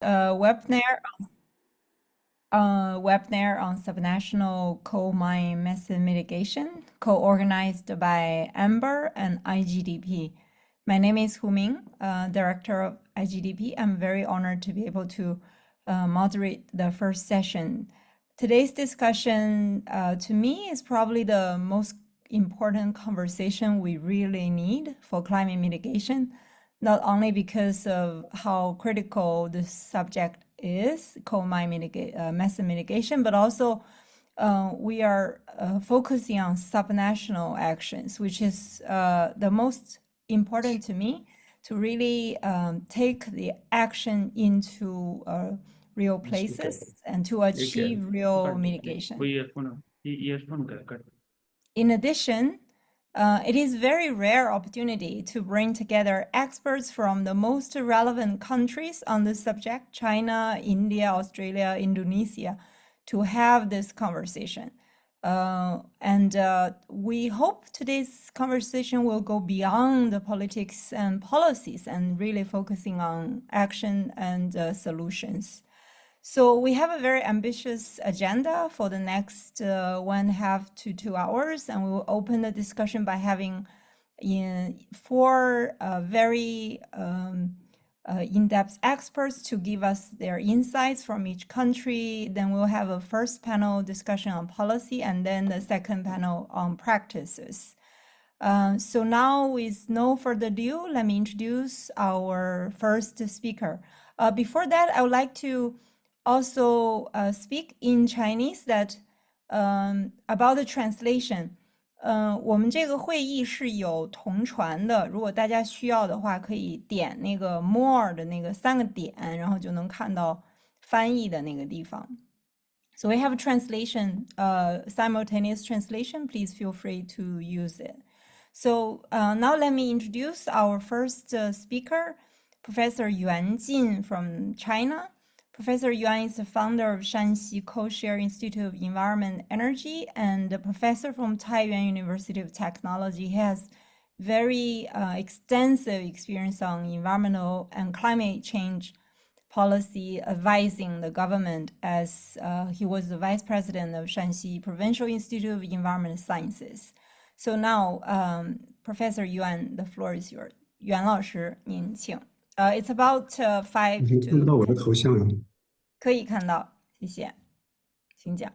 webinar on subnational coal mine methane mitigation, co-organized by Ember and iGDP. My name is Hu Ming, director of iGDP. I'm very honored to be able to moderate the first session. Today's discussion, to me, is probably the most important conversation we really need for climate mitigation, not only because of how critical this subject is, coal mine methane mitigation, but also we are focusing on subnational actions, which is the most important to me, to really take the action into real places and to achieve real mitigation. In addition, it is a very rare opportunity to bring together experts from the most relevant countries on this subject, China, India, Australia, Indonesia, to have this conversation. We hope today's conversation will go beyond the politics and policies and really focusing on action and solutions. So we have a very ambitious agenda for the next 1.5 to 2 hours, and we will open the discussion by having four very in-depth experts to give us their insights from each country. Then we'll have a first panel discussion on policy, and then the second panel on practices. So now, with no further ado, let me introduce our first speaker. Before that, I would like to also speak in Chinese that about the translation. 我们这个会议是有同传的，如果大家需要的话，可以点那个 more 的那个3个点，然后就能看到翻译的那个地方。So we have a translation, simultaneous translation. Please feel free to use it. So now let me introduce our first speaker, Professor Yuan Jin from China. Professor Yuan is the founder of Shanxi Coshare Institute of Environment and Energy and a professor from Taiyuan University of Technology. He has very extensive experience on environmental and climate change policy, advising the government, as he was the vice president of Shanxi Provincial Institute of Environment Sciences. So now, Professor Yuan, the floor is yours. Yuan 老师，您请。It's about 5 to 看不到我的头像啊。可以看到，谢谢，请讲。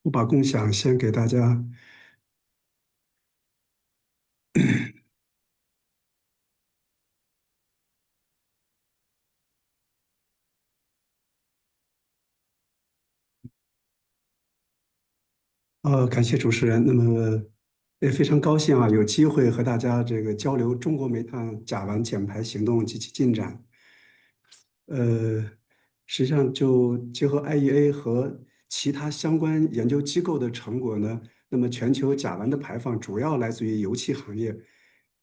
我把共享先给大家。感谢主持人。那么也非常高兴啊，有机会和大家这个交流中国煤炭甲烷减排行动及其进展。实际上就结合 IEA 和其他相关研究机构的成果呢，那么全球甲烷的排放主要来自于油气行业。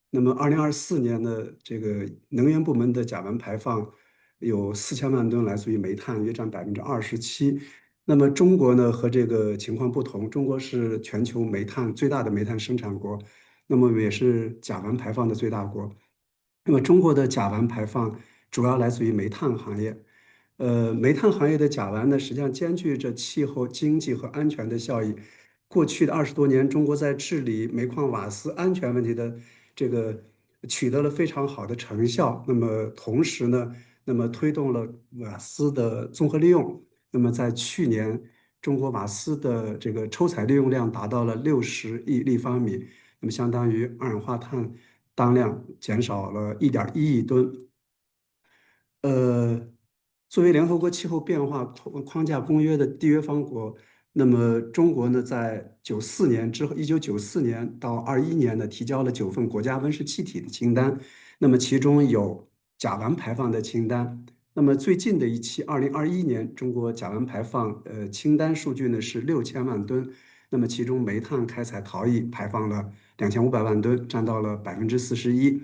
那么2024年的这个能源部门的甲烷排放有4000万吨来自于煤炭，约占27%。那么中国呢和这个情况不同，中国是全球煤炭最大的煤炭生产国，那么也是甲烷排放的最大国。那么中国的甲烷排放主要来自于煤炭行业。煤炭行业的甲烷呢，实际上兼具着气候、经济和安全的效益。过去的20多年，中国在治理煤矿瓦斯安全问题的这个取得了非常好的成效。那么同时呢，那么推动了瓦斯的综合利用。那么在去年，中国瓦斯的这个抽采利用量达到了60亿立方米，那么相当于二氧化碳当量减少了1.1亿吨。作为联合国气候变化框架公约的缔约方国，那么中国呢，在94年之后，1994年到21年呢，提交了9份国家温室气体的清单，那么其中有甲烷排放的清单。那么最近的一期，2021年，中国甲烷排放清单数据呢是6000万吨，那么其中煤炭开采逃逸排放了2500万吨，占到了41%。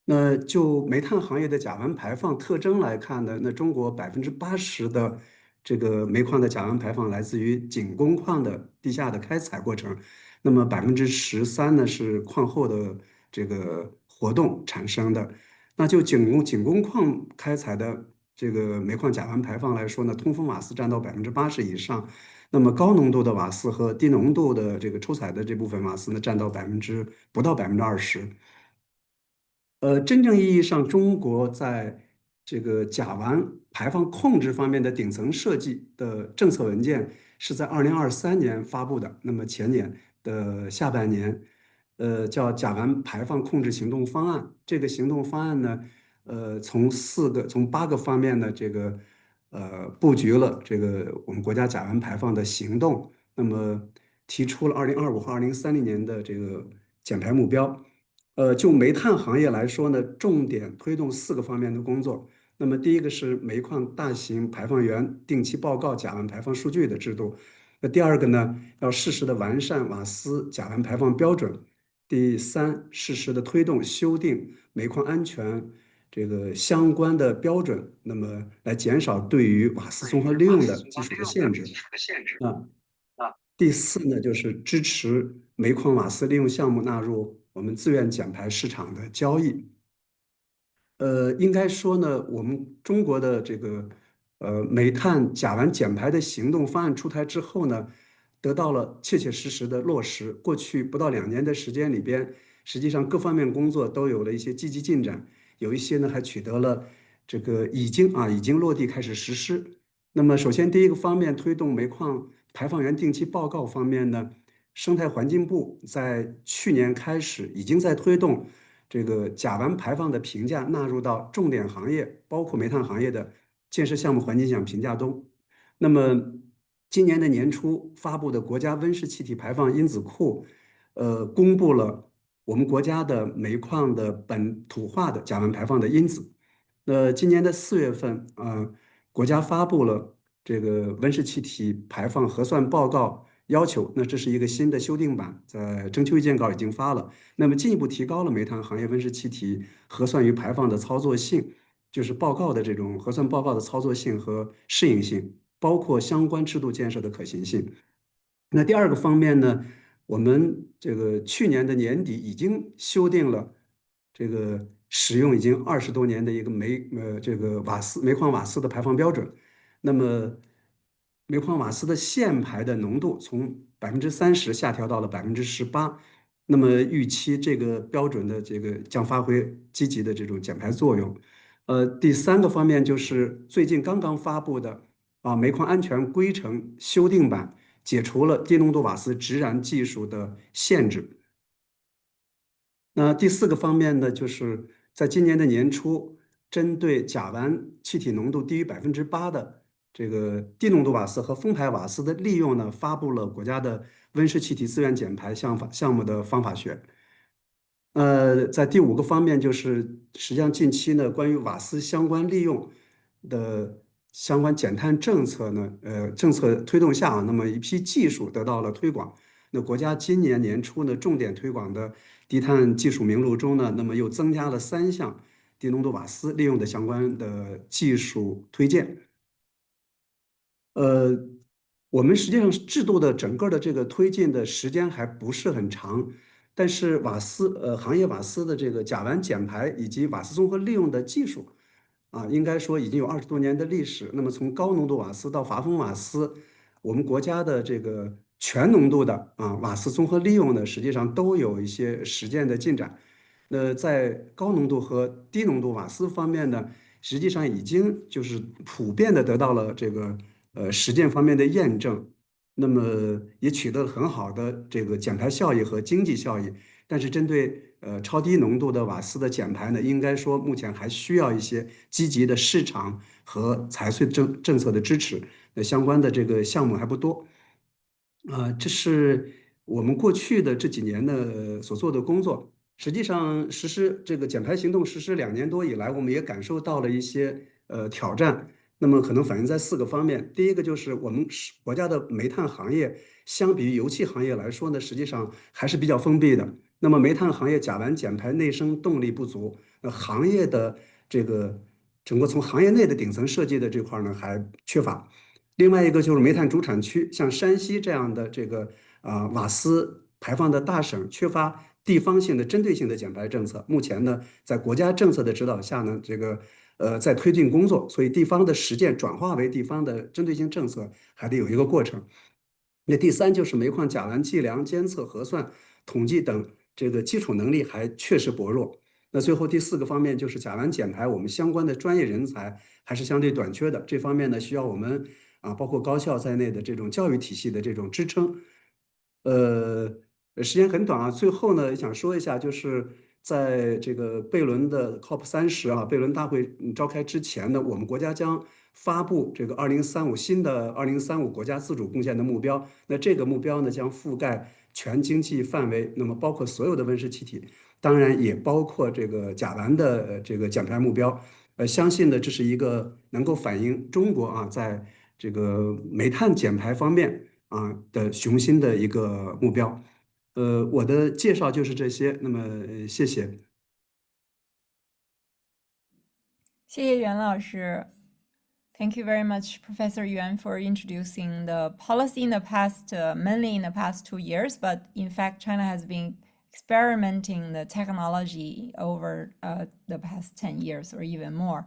那就煤炭行业的甲烷排放特征来看呢，那中国80%的这个煤矿的甲烷排放来自于井工矿的地下的开采过程，那么13%呢是矿后的这个活动产生的。那就井工矿开采的这个煤矿甲烷排放来说呢，通风瓦斯占到80%以上，那么高浓度的瓦斯和低浓度的这个抽采的这部分瓦斯呢，占到不到20%。真正意义上，中国在这个甲烷排放控制方面的顶层设计的政策文件是在2023年发布的。那么前年的下半年，叫《甲烷排放控制行动方案》。这个行动方案呢，从8个方面呢，布局了这个我们国家甲烷排放的行动。那么提出了2025和2030年的这个减排目标。就煤炭行业来说呢，重点推动4个方面的工作。那么第一个是煤矿大型排放源定期报告甲烷排放数据的制度。那第二个呢，要适时的完善瓦斯甲烷排放标准。第三，适时的推动修订煤矿安全这个相关的标准，那么来减少对于瓦斯综合利用的技术的限制。啊，第四呢，就是支持煤矿瓦斯利用项目纳入我们自愿减排市场的交易。应该说呢，我们中国的这个煤炭甲烷减排的行动方案出台之后呢，得到了切切实实的落实。过去不到2年的时间里边，实际上各方面工作都有了一些积极进展，有一些呢还取得了这个已经落地开始实施。那么首先第一个方面，推动煤矿排放源定期报告方面呢，生态环境部在去年开始已经在推动。这个甲烷排放的评价纳入到重点行业，包括煤炭行业的建设项目环境影响评价中。那么，今年的年初发布的国家温室气体排放因子库，公布了我们国家的煤矿的本土化的甲烷排放的因子。今年的4月份，国家发布了这个温室气体排放核算报告要求，那这是一个新的修订版，在征求意见稿已经发了。那么进一步提高了煤炭行业温室气体核算与排放的操作性，就是报告的这种核算报告的操作性和适应性，包括相关制度建设的可行性。那第二个方面呢，我们这个去年的年底已经修订了这个使用已经20多年的一个这个煤矿瓦斯的排放标准。那么煤矿瓦斯的限排的浓度从30%下调到了18%。那么预期这个标准的这个将发挥积极的这种减排作用。第三个方面就是最近刚刚发布的煤矿安全规程修订版，解除了低浓度瓦斯直燃技术的限制。那第四个方面呢，就是在今年的年初，针对甲烷气体浓度低于8%的这个低浓度瓦斯和风排瓦斯的利用呢，发布了国家的温室气体自愿减排项目的方法学。在第五个方面，就是实际上近期呢，关于瓦斯相关利用的相关减碳政策呢，政策推动下那么一批技术得到了推广。那国家今年年初呢，重点推广的低碳技术名录中呢，那么又增加了3项低浓度瓦斯利用的相关的技术推荐。呃，我们实际上制度的整个的这个推进的时间还不是很长，但是行业瓦斯的这个甲烷减排以及瓦斯综合利用的技术应该说已经有20多年的历史。那么从高浓度瓦斯到阀风瓦斯，我们国家的这个全浓度的瓦斯综合利用呢，实际上都有一些实践的进展。那在高浓度和低浓度瓦斯方面呢，实际上已经就是普遍的得到了这个实践方面的验证，那么也取得了很好的这个减排效益和经济效益。但是针对超低浓度的瓦斯的减排呢，应该说目前还需要一些积极的市场和财税政策的支持。相关的这个项目还不多。这是我们过去的这几年的所做的工作。实际上，实施这个减排行动实施2年多以来，我们也感受到了一些挑战。那么可能反映在4个方面。第一个就是我们国家的煤炭行业，相比于油气行业来说呢，实际上还是比较封闭的。那么煤炭行业甲烷减排内生动力不足，行业的这个整个从行业内的顶层设计的这块儿呢还缺乏。另外一个就是煤炭主产区，像山西这样的这个瓦斯排放的大省，缺乏地方性的针对性的减排政策。目前呢，在国家政策的指导下呢，在推进工作，所以地方的实践转化为地方的针对性政策，还得有一个过程。那第三就是煤矿甲烷计量、监测、核算、统计等这个基础能力还确实薄弱。那最后第四个方面就是甲烷减排，我们相关的专业人才还是相对短缺的。这方面呢，需要我们包括高校在内的这种教育体系的这种支撑。呃，时间很短啊，最后呢想说一下，就是在这个贝伦的 COP30贝伦大会召开之前呢，我们国家将发布这个新的2035国家自主贡献的目标。那这个目标呢，将覆盖全经济范围，那么包括所有的温室气体，当然也包括这个甲烷的这个减排目标。相信呢，这是一个能够反映中国在这个煤炭减排方面的雄心的一个目标。我的介绍就是这些，那么谢谢。谢谢袁老师。Thank you very much, Professor Yuan, for introducing the policy in the past, mainly in the past 2 years. But in fact, China has been experimenting the technology over the past 10 years or even more.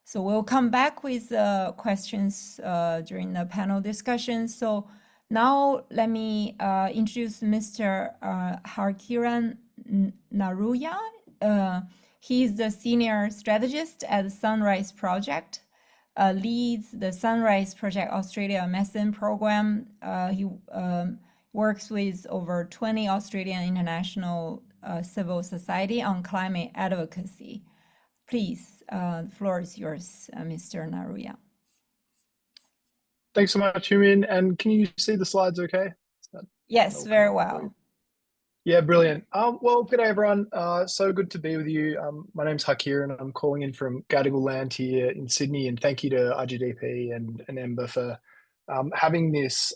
So we'll come back with questions during the panel discussion. So now let me introduce Mr. Harkiran Naruya. He's the senior strategist at the Sunrise Project, leads the Sunrise Project Australia Methane program. He works with over 20 Australian international civil society on climate advocacy. Please, the floor is yours, Mr. Naruya. Thanks so much, Humin. And can you see the slides okay? Yes, very well. Yeah, brilliant. Well, good day, everyone. So good to be with you. My name's Hakir, and I'm calling in from Gadigal land here in Sydney. And thank you to iGDP and Ember for having this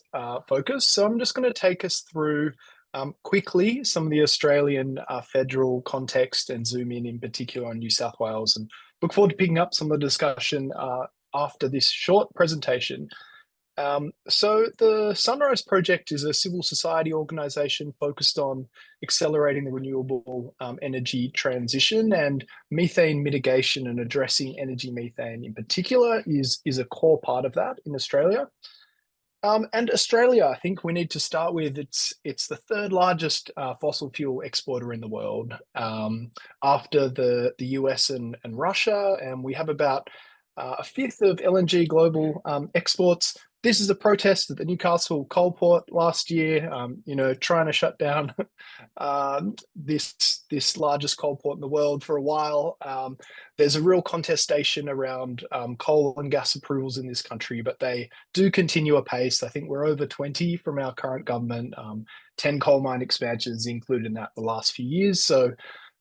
focus. So I'm just going to take us through quickly some of the Australian federal context and zoom in particular on New South Wales. And look forward to picking up some of the discussion after this short presentation. So the Sunrise Project is a civil society organisation focused on accelerating the renewable energy transition, and methane mitigation and addressing energy methane in particular is a core part of that in Australia. And Australia, I think we need to start with, it's the third largest fossil fuel exporter in the world after the US and Russia, and we have about a fifth of LNG global exports. This is a protest at the Newcastle coal port last year, trying to shut down this largest coal port in the world for a while. There's a real contestation around coal and gas approvals in this country, but they do continue apace. I think we're over 20 from our current government, 10 coal mine expansions included in that the last few years. So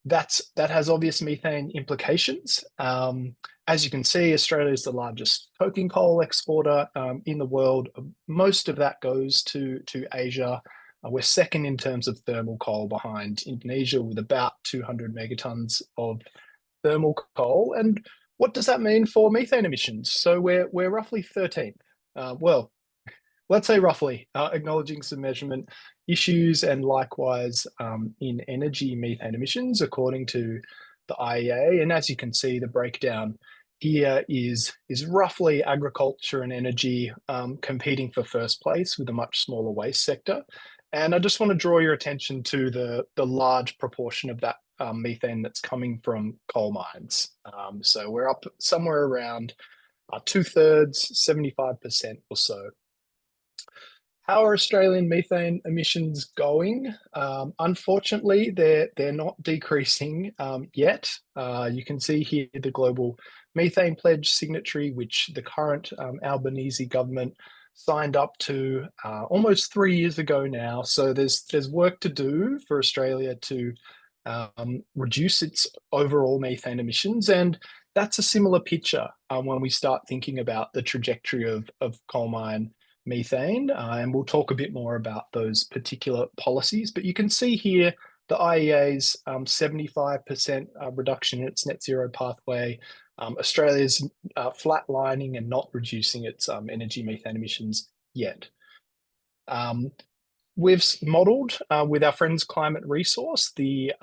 that has obvious methane implications. As you can see, Australia is the largest coking coal exporter in the world. Most of that goes to Asia. We're second in terms of thermal coal behind Indonesia with about 200 megatons of thermal coal. And what does that mean for methane emissions? So we're roughly 13th. Well, let's say roughly, acknowledging some measurement issues, and likewise in energy methane emissions according to the IEA. And as you can see, the breakdown here is roughly agriculture and energy competing for first place with a much smaller waste sector. And I just want to draw your attention to the large proportion of that methane that's coming from coal mines. So we're up somewhere around 2/3, 75% or so. How are Australian methane emissions going? Unfortunately, they're not decreasing yet. You can see here the Global Methane Pledge signatory, which the current Albanese government signed up to almost 3 years ago now. So there's work to do for Australia to reduce its overall methane emissions, and that's a similar picture when we start thinking about the trajectory of coal mine methane, and we'll talk a bit more about those particular policies. But you can see here the IEA's 75% reduction in its net zero pathway. Australia's flatlining and not reducing its energy methane emissions yet. We've modelled with our friends Climate Resource the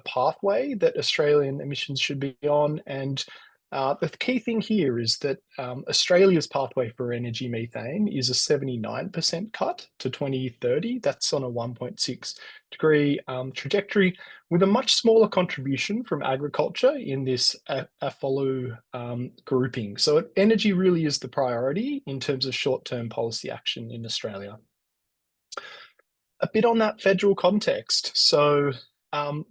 pathway that Australian emissions should be on, and the key thing here is that Australia's pathway for energy methane is a 79% cut to 2030. That's on a 1.6 degree trajectory, with a much smaller contribution from agriculture in this follow grouping. So energy really is the priority in terms of short-term policy action in Australia. A bit on that federal context. So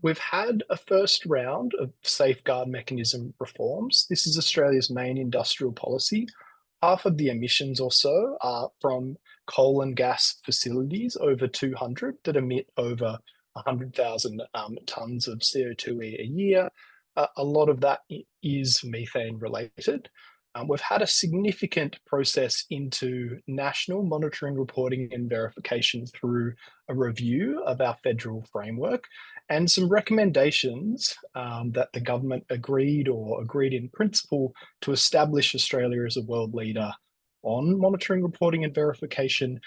we've had a first round of safeguard mechanism reforms. This is Australia's main industrial policy. Half of the emissions or so are from coal and gas facilities, over 200, that emit over 100,000 tonnes of CO2 a year. A lot of that is methane related. We've had a significant process into national monitoring, reporting and verification through a review of our federal framework and some recommendations that the government agreed in principle to establish Australia as a world leader on monitoring, reporting and verification.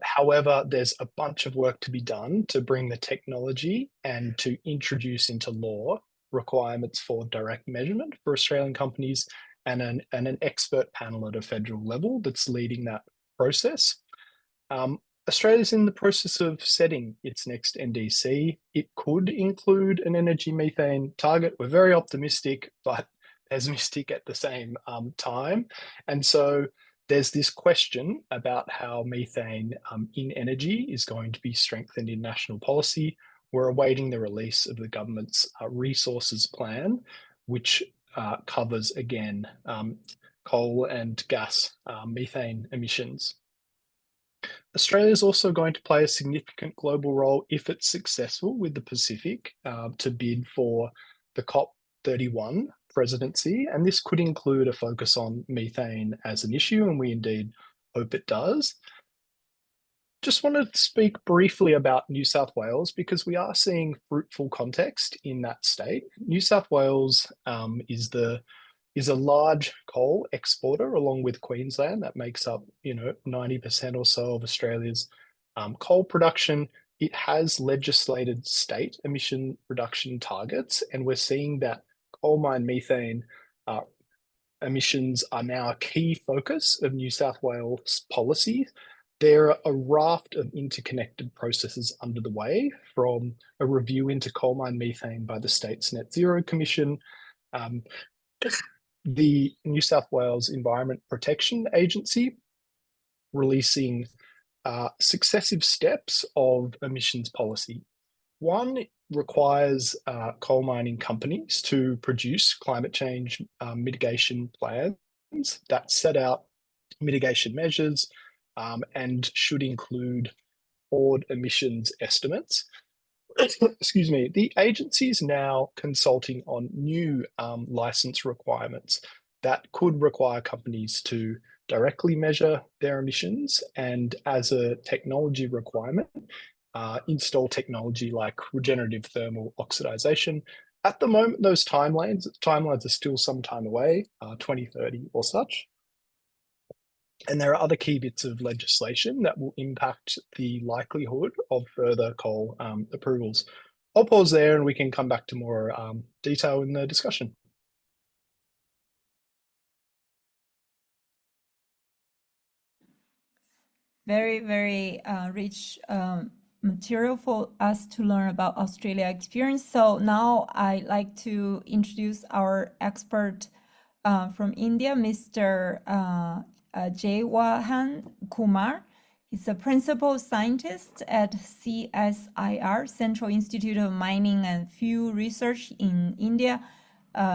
However, there's a bunch of work to be done to bring the technology and to introduce into law requirements for direct measurement for Australian companies, and an expert panel at a federal level that's leading that process. Australia's in the process of setting its next NDC. It could include an energy methane target. We're very optimistic, but pessimistic at the same time. And so there's this question about how methane in energy is going to be strengthened in national policy. We're awaiting the release of the government's resources plan, which covers, again, coal and gas methane emissions. Australia is also going to play a significant global role if it's successful with the Pacific to bid for the COP31 presidency, and this could include a focus on methane as an issue, and we indeed hope it does. Just want to speak briefly about New South Wales because we are seeing fruitful context in that state. New South Wales is a large coal exporter along with Queensland. That makes up 90% or so of Australia's coal production. It has legislated state emission reduction targets, and we're seeing that coal mine methane emissions are now a key focus of New South Wales policy. There are a raft of interconnected processes under the way, from a review into coal mine methane by the state's Net Zero Commission, the New South Wales Environment Protection Agency releasing successive steps of emissions policy. One requires coal mining companies to produce climate change mitigation plans that set out mitigation measures and should include forward emissions estimates. Excuse me. The agency is now consulting on new license requirements that could require companies to directly measure their emissions, and as a technology requirement, install technology like regenerative thermal oxidization. At the moment, those timelines are still some time away, 2030 or such. And there are other key bits of legislation that will impact the likelihood of further coal approvals. I'll pause there and we can come back to more detail in the discussion. Very, very rich material for us to learn about Australia experience. So now I'd like to introduce our expert from India, Mr. Jawahan Kumar. He's a principal scientist at CSIR, Central Institute of Mining and Fuel Research in India.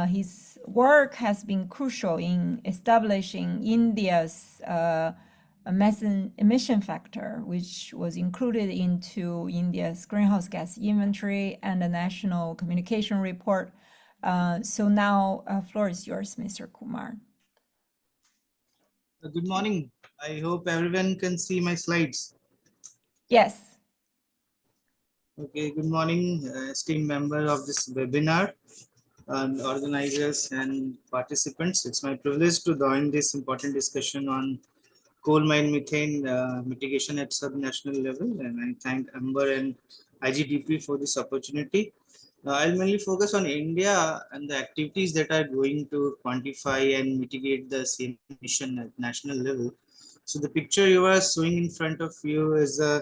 His work has been crucial in establishing India's methane emission factor, which was included into India's greenhouse gas inventory and the national communication report. So now, floor is yours, Mr. Kumar. Good morning. I hope everyone can see my slides. Yes. Okay, good morning, esteemed member of this webinar and organizers and participants. It's my privilege to join this important discussion on coal mine methane mitigation at subnational level, and I thank Ember and iGDP for this opportunity. I'll mainly focus on India and the activities that are going to quantify and mitigate the same emission at national level. So the picture you are showing in front of you is a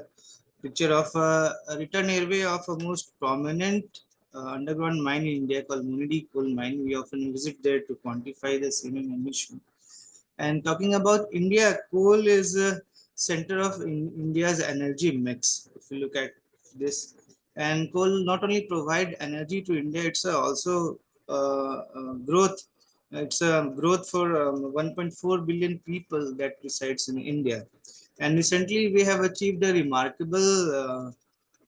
picture of a return airway of a most prominent underground mine in India called Munidi coal mine. We often visit there to quantify the same emission. And talking about India, coal is a center of India's energy mix. If you look at this, and coal not only provide energy to India, it's also growth. It's a growth for 1.4 billion people that resides in India. And recently, we have achieved a remarkable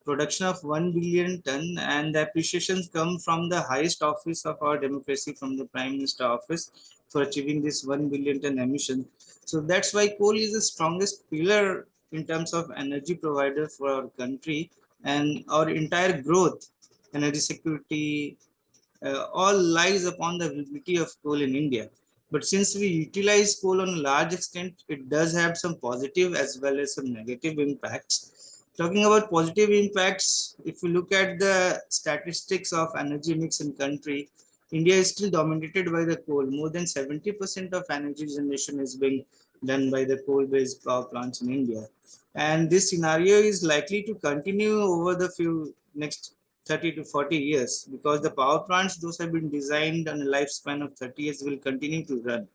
production of 1 billion ton, and the appreciations come from the highest office of our democracy, from the Prime Minister office, for achieving this 1 billion ton emission. So that's why coal is the strongest pillar in terms of energy provider for our country, and our entire growth, energy security, all lies upon the availability of coal in India. But since we utilize coal on a large extent, it does have some positive as well as some negative impacts. Talking about positive impacts, if you look at the statistics of energy mix in country, India is still dominated by the coal. More than 70% of energy generation is being done by the coal-based power plants in India. And this scenario is likely to continue over the few next 30 to 40 years, because the power plants, those have been designed on a lifespan of 30 years, will continue to run.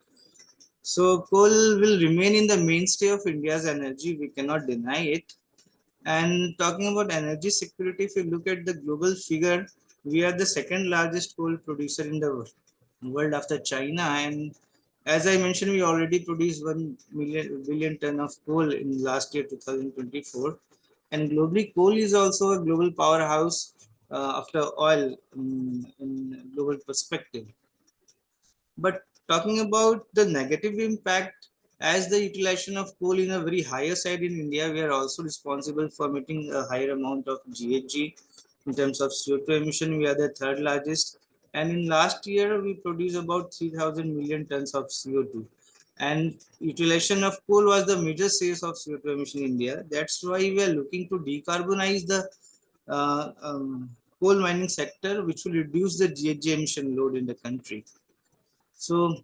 So coal will remain in the mainstay of India's energy. We cannot deny it. And talking about energy security, if you look at the global figure, we are the second largest coal producer in the world after China. And as I mentioned, we already produced 1 billion ton of coal in last year, 2024. And globally, coal is also a global powerhouse after oil in global perspective. But talking about the negative impact, as the utilization of coal in a very higher side in India, we are also responsible for emitting a higher amount of GHG. In terms of CO2 emission, we are the third largest. And in last year, we produced about 3,000 million tons of CO2. And utilization of coal was the major source of CO2 emission in India. That's why we are looking to decarbonize the coal mining sector, which will reduce the GHG emission load in the country. So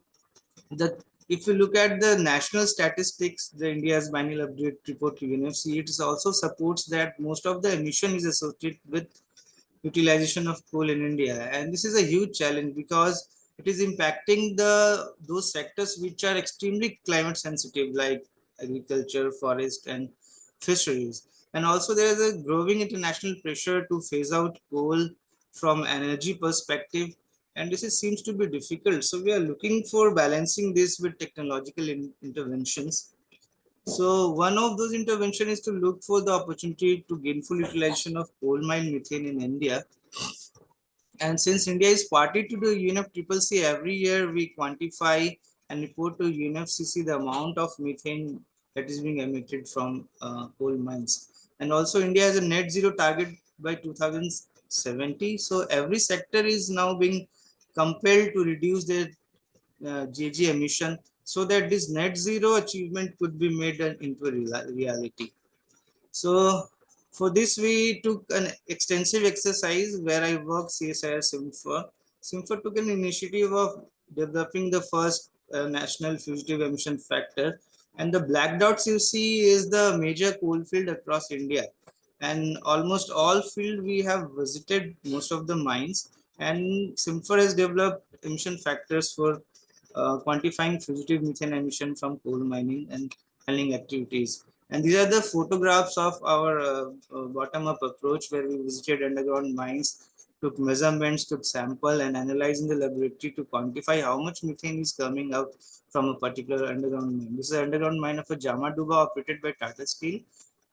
the if you look at the national statistics, the India's biennial update report to UNFC, it also supports that most of the emission is associated with utilization of coal in India. And this is a huge challenge because it is impacting those sectors which are extremely climate sensitive, like agriculture, forest, and fisheries. And also there is a growing international pressure to phase out coal from energy perspective. And seems to be difficult. So we are looking for balancing this with technological interventions. So one of those interventions is to look for the opportunity to gainful utilization of coal mine methane in India. And since India is party to the UNFCCC, every year we quantify and report to UNFCCC the amount of methane that is being emitted from coal mines. And also India has a net zero target by 2070. So every sector is now being compelled to reduce their GHG emission so that this net zero achievement could be made into a reality. So for this, we took an extensive exercise where I worked CSIR SIMFA. SIMFA took an initiative of developing the first national fugitive emission factor. And the black dots you see is the major coal field across India. And almost all field we have visited most of the mines. And SIMFA has developed emission factors for quantifying fugitive methane emission from coal mining and handling activities. And these are the photographs of our bottom-up approach where we visited underground mines, took measurements, took sample and analyzed in the laboratory to quantify how much methane is coming out from a particular underground mine. This is an underground mine of a Jamaduba operated by Tata Steel.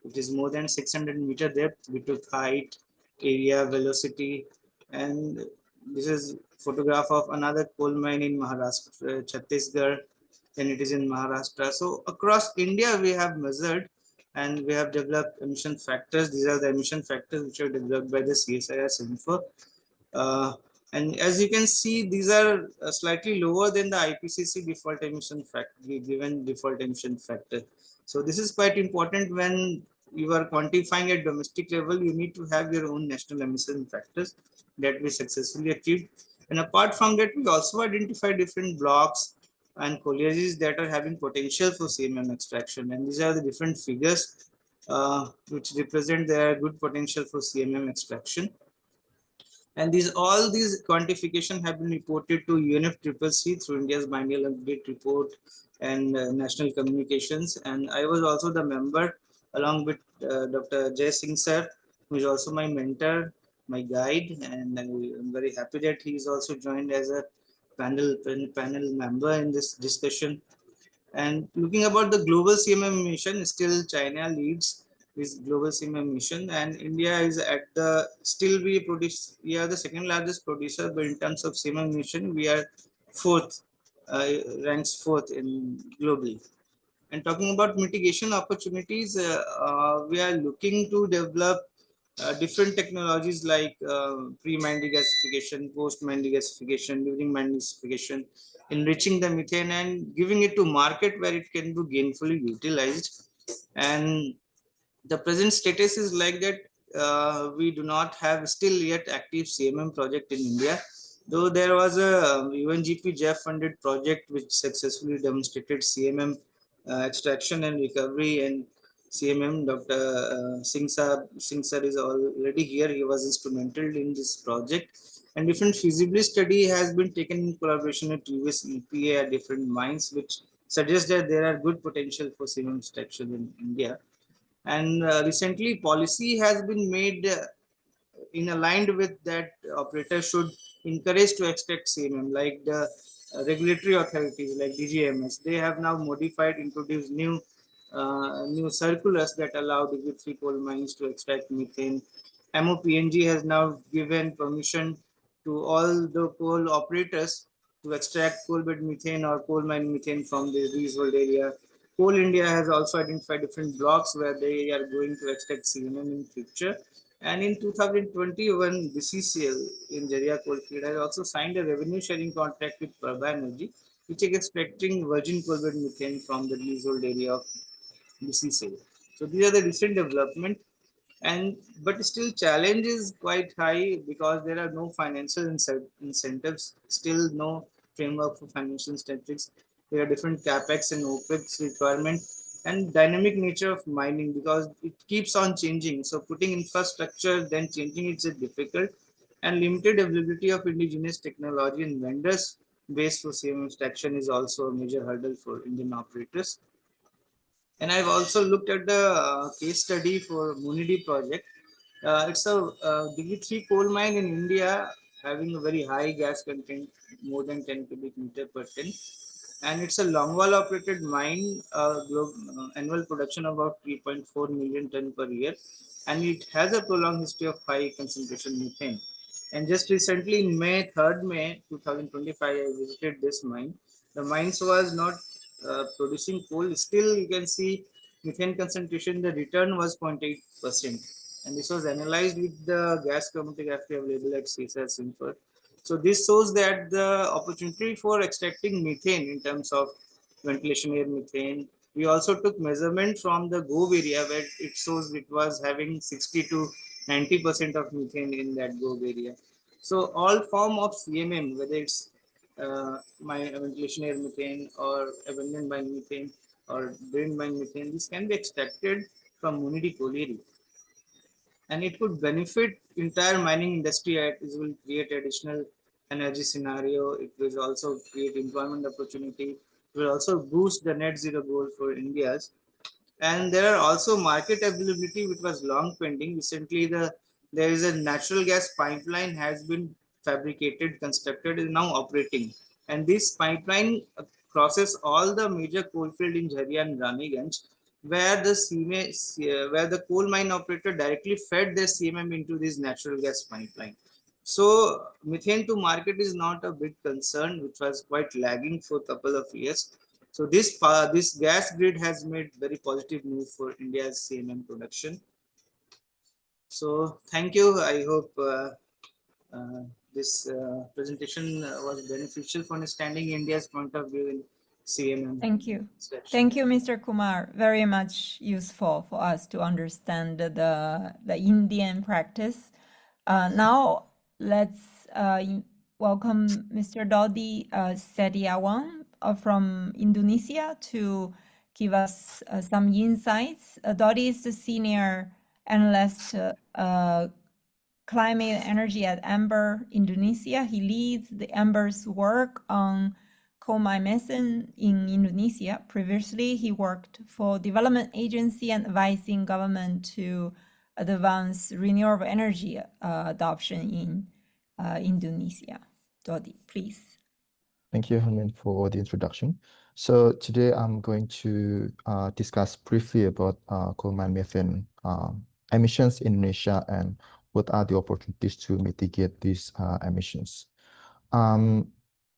It is more than 600 meter depth. We took height, area, velocity, and this is photograph of another coal mine in Maharashtra, Chhattisgarh, and it is in Maharashtra. So across India, we have measured and we have developed emission factors. These are the emission factors which are developed by the CSIR SIMFA. And as you can see, these are slightly lower than the IPCC default emission factor, given default emission factor. So this is quite important. When you are quantifying at domestic level, you need to have your own national emission factors that we successfully achieved. And apart from that, we also identify different blocks and collieries that are having potential for CMM extraction. And these are the different figures which represent their good potential for CMM extraction. And all these quantification have been reported to UNFCCC through India's biennial update report and national communications. And I was also the member along with Dr. Jay Singh sir, who is also my mentor, my guide, and I'm very happy that he is also joined as a panel member in this discussion. And looking about the global CMM mission, still China leads this global CMM mission, and India is at the we are the second largest producer, but in terms of CMM mission, we are fourth, ranks fourth in globally. And talking about mitigation opportunities, we are looking to develop different technologies like pre-mine regasification, post-mine regasification, during mine regasification, enriching the methane and giving it to market where it can be gainfully utilized. And the present status is like that. We do not have still yet active CMM project in India, though there was a UNGP JEF funded project which successfully demonstrated CMM extraction and recovery. And CMM Dr. Singh sir is already here. He was instrumental in this project. And different feasibility study has been taken in collaboration with US EPA at different mines, which suggests that there are good potential for CMM extraction in India. And recently policy has been made in aligned with that operators should encourage to extract CMM, like the regulatory authorities like DGMS. They have now modified, introduced new circulars that allow degree 3 coal mines to extract methane. MOPNG has now given permission to all the coal operators to extract coal bed methane or coal mine methane from the leasehold area. Coal India has also identified different blocks where they are going to extract CMM in future. And in 2021, BCCL in Jaria Coalfield has also signed a revenue sharing contract with Prabha Energy, which is extracting virgin coal bed methane from the leasehold area of BCCL. So these are the recent development. And but still challenge is quite high because there are no financial incentives, still no framework for financial incentives. There are different capex and opex requirement and dynamic nature of mining because it keeps on changing. So putting infrastructure then changing it's difficult, and limited availability of indigenous technology and vendors based for CMM extraction is also a major hurdle for Indian operators. And I've also looked at the case study for Munidi project. It's a degree 3 coal mine in India having a very high gas content, more than 10 cubic meter per ton. And it's a long-wall operated mine, annual production about 3.4 million ton per year. And it has a prolonged history of high concentration methane. And just recently, in May 2025, I visited this mine. The mines was not producing coal. Still, you can see methane concentration, the return was 0.8%. And this was analyzed with the gas chromatography available at CSR Sinfar. So this shows that the opportunity for extracting methane in terms of ventilation air methane. We also took measurement from the Gove area where it shows it was having 60 to 90% of methane in that Gove area. So all form of CMM, whether it's my ventilation air methane or abandoned mine methane or drained mine methane, this can be extracted from Munidi colliery. And it could benefit entire mining industry. It will create additional energy scenario. It will also create employment opportunity. It will also boost the net zero goal for India's. And there are also market availability which was long pending. Recently, there is a natural gas pipeline has been fabricated, constructed, is now operating. And this pipeline crosses all the major coalfield in Jharia and Raniganj, where where the coal mine operator directly fed their CMM into this natural gas pipeline. So methane to market is not a big concern, which was quite lagging for a couple of years. So this gas grid has made very positive move for India's CMM production. So thank you. I hope this presentation was beneficial for understanding India's point of view in CMM. Thank you. Section. Thank you, Mr. Kumar. Very much useful for us to understand the Indian practice. Now let's welcome Mr. Dodi Setiawan from Indonesia to give us some insights. Dodi is the senior analyst climate and energy at Ember, Indonesia. He leads the Ember's work on coal mine methane in Indonesia. Previously, he worked for development agency and advising government to advance renewable energy adoption in Indonesia. Dodi, please. Thank you, Herman, for the introduction. So today I'm going to discuss briefly about coal mine methane emissions in Indonesia and what are the opportunities to mitigate these emissions.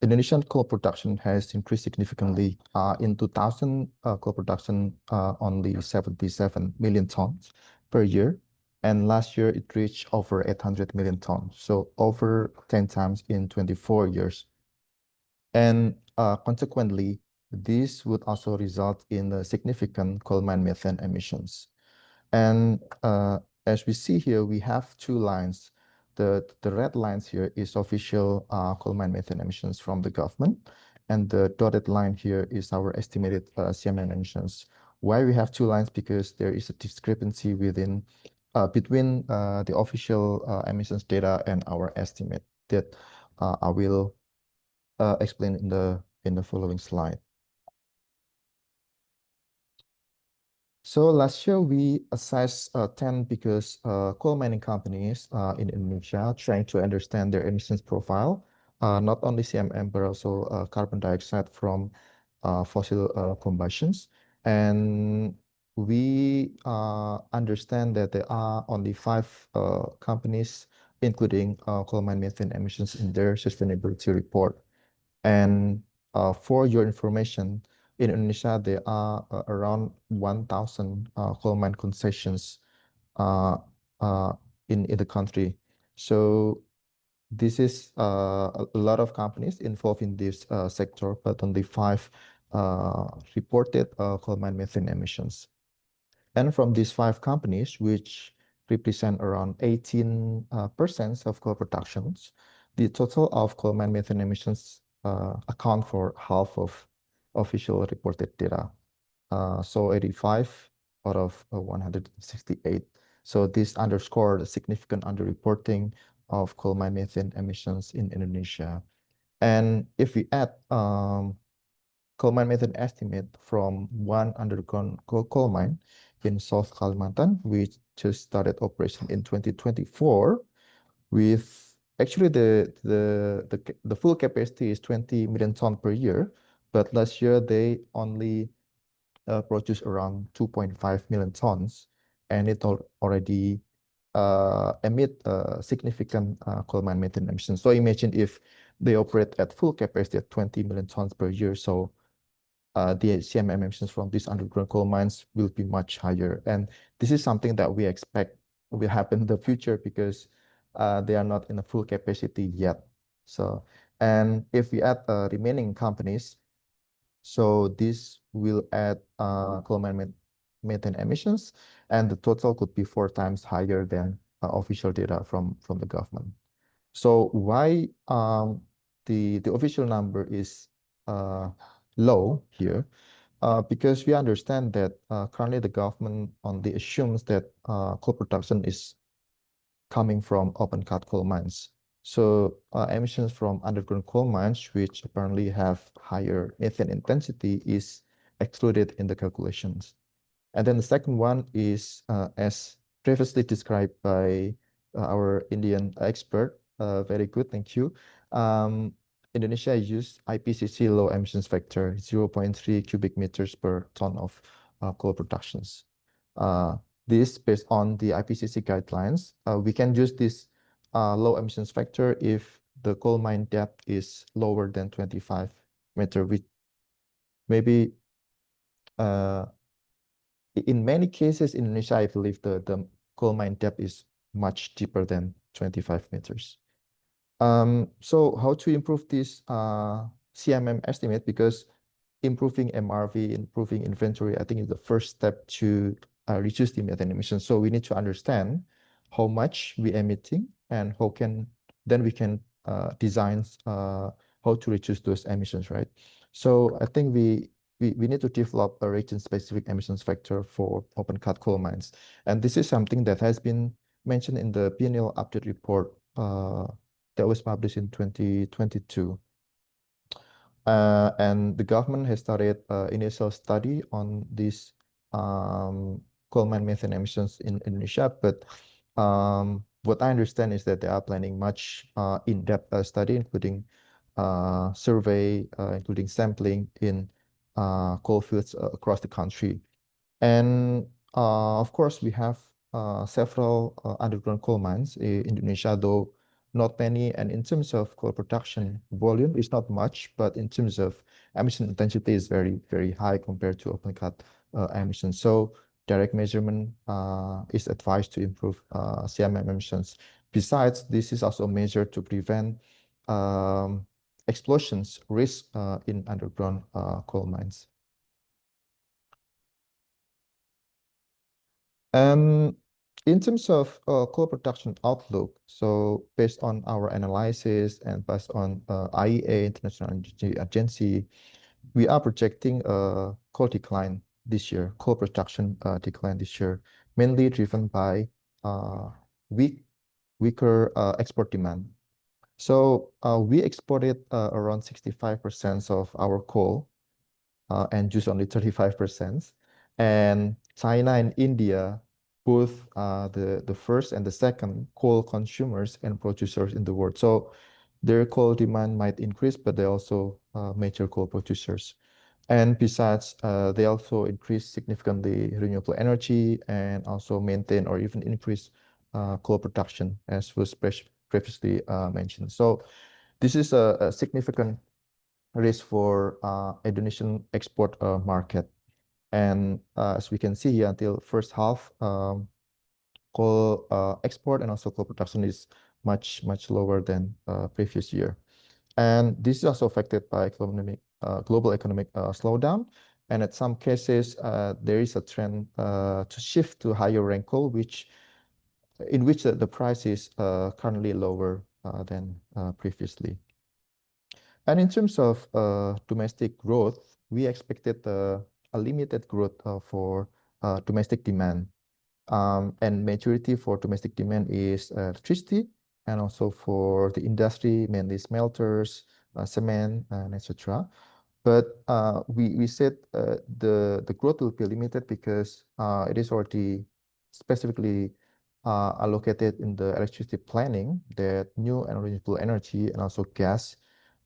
Indonesian coal production has increased significantly. In 2000, coal production only 77 million tons per year. And last year it reached over 800 million tons. So over 10 times in 24 years. And consequently, this would also result in significant coal mine methane emissions. And as we see here, we have two lines. The red lines here is official coal mine methane emissions from the government. And the dotted line here is our estimated CMM emissions. Why we have two lines? Because there is a discrepancy between the official emissions data and our estimate that I will explain in the following slide. So last year we assessed 10 biggest coal mining companies in Indonesia, trying to understand their emissions profile, not only CMM but also carbon dioxide from fossil combustions. And we understand that there are only 5 companies, including coal mine methane emissions in their sustainability report. And for your information, in Indonesia, there are around 1,000 coal mine concessions in the country. So this is a lot of companies involved in this sector, but only 5 reported coal mine methane emissions. And from these 5 companies, which represent around 18% of coal productions, the total of coal mine methane emissions account for half of official reported data. So 85 out of 168. So this underscored the significant underreporting of coal mine methane emissions in Indonesia. And if we add coal mine methane estimate from one underground coal mine in South Kalimantan, which just started operation in 2024, with actually the full capacity is 20 million tons per year, but last year they only produced around 2.5 million tons, and it already emit significant coal mine methane emissions. So imagine if they operate at full capacity at 20 million tons per year, so the CMM emissions from these underground coal mines will be much higher. And this is something that we expect will happen in the future because they are not in a full capacity yet. So, and if we add remaining companies, so this will add coal mine methane emissions, and the total could be 4 times higher than official data from the government. So why the official number is low here? Because we understand that currently the government only assumes that coal production is coming from open cut coal mines. So emissions from underground coal mines, which apparently have higher methane intensity, is excluded in the calculations. And then the second one is, as previously described by our Indian expert, very good, thank you. Indonesia used IPCC low emissions factor, 0.3 cubic meters per ton of coal productions. This based on the IPCC guidelines. We can use this low emissions factor if the coal mine depth is lower than 25 meter, which maybe in many cases in Indonesia, I believe the coal mine depth is much deeper than 25 meters. So how to improve this CMM estimate? Because improving MRV, improving inventory, I think is the first step to reduce the methane emissions. So we need to understand how much we emitting and then we can design how to reduce those emissions, right? So I think we need to develop a region-specific emissions factor for open-cut coal mines. And this is something that has been mentioned in the biennial update report that was published in 2022. And the government has started initial study on this coal mine methane emissions in Indonesia. But what I understand is that they are planning much in-depth study, including survey, including sampling in coal fields across the country. And of course, we have several underground coal mines in Indonesia, though not many. And in terms of coal production volume, it's not much, but in terms of emission intensity is very, very high compared to open cut emissions. So direct measurement is advised to improve CMM emissions. Besides, this is also a measure to prevent explosions risk in underground coal mines. In terms of coal production outlook, so based on our analysis and based on IEA, International Energy Agency, we are projecting a coal decline this year, coal production decline this year, mainly driven by weaker export demand. So we exported around 65% of our coal and use only 35%. And China and India, both the first and the second coal consumers and producers in the world. So their coal demand might increase, but they're also major coal producers. And besides, they also increase significantly renewable energy and also maintain or even increase coal production, as was previously mentioned. So this is a significant risk for Indonesian export market. And as we can see here, until first half, coal export and also coal production is much lower than previous year. And this is also affected by global economic slowdown. And in some cases, there is a trend to shift to higher rank coal, in which the price is currently lower than previously. And in terms of domestic growth, we expected a limited growth for domestic demand. And majority for domestic demand is electricity, and also for the industry, mainly smelters, cement, and etc. But we said the growth will be limited because it is already specifically allocated in the electricity planning that new and renewable energy and also gas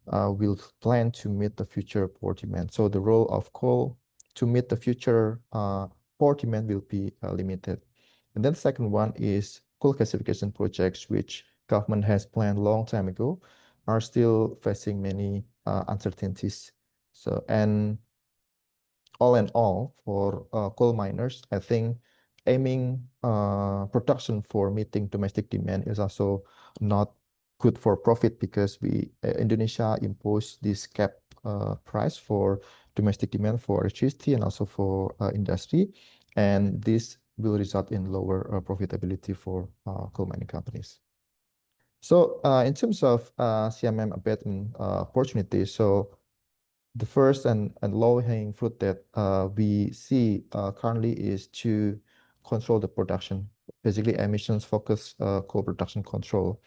will plan to meet the future power demand. So the role of coal to meet the future power demand will be limited. And then the second one is coal gasification projects, which government has planned a long time ago, are still facing many uncertainties. So, and all in all, for coal miners, I think aiming production for meeting domestic demand is also not good for profit, because Indonesia imposed this cap price for domestic demand for electricity and also for industry, and this will result in lower profitability for coal mining companies. So in terms of CMM abatement opportunities, so the first and low-hanging fruit that we see currently is to control the production, basically emissions-focused coal production control.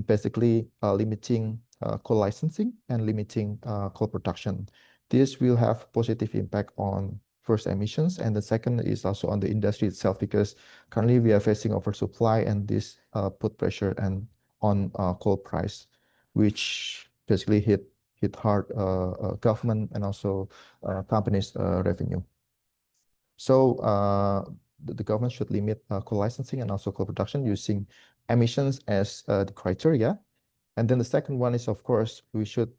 Basically limiting coal licensing and limiting coal production. This will have positive impact on first emissions, and the second is also on the industry itself, because currently we are facing oversupply, and this put pressure on coal price, which basically hit hard government and also companies' revenue. So the government should limit coal licensing and also coal production using emissions as the criteria. And then the second one is, of course, we should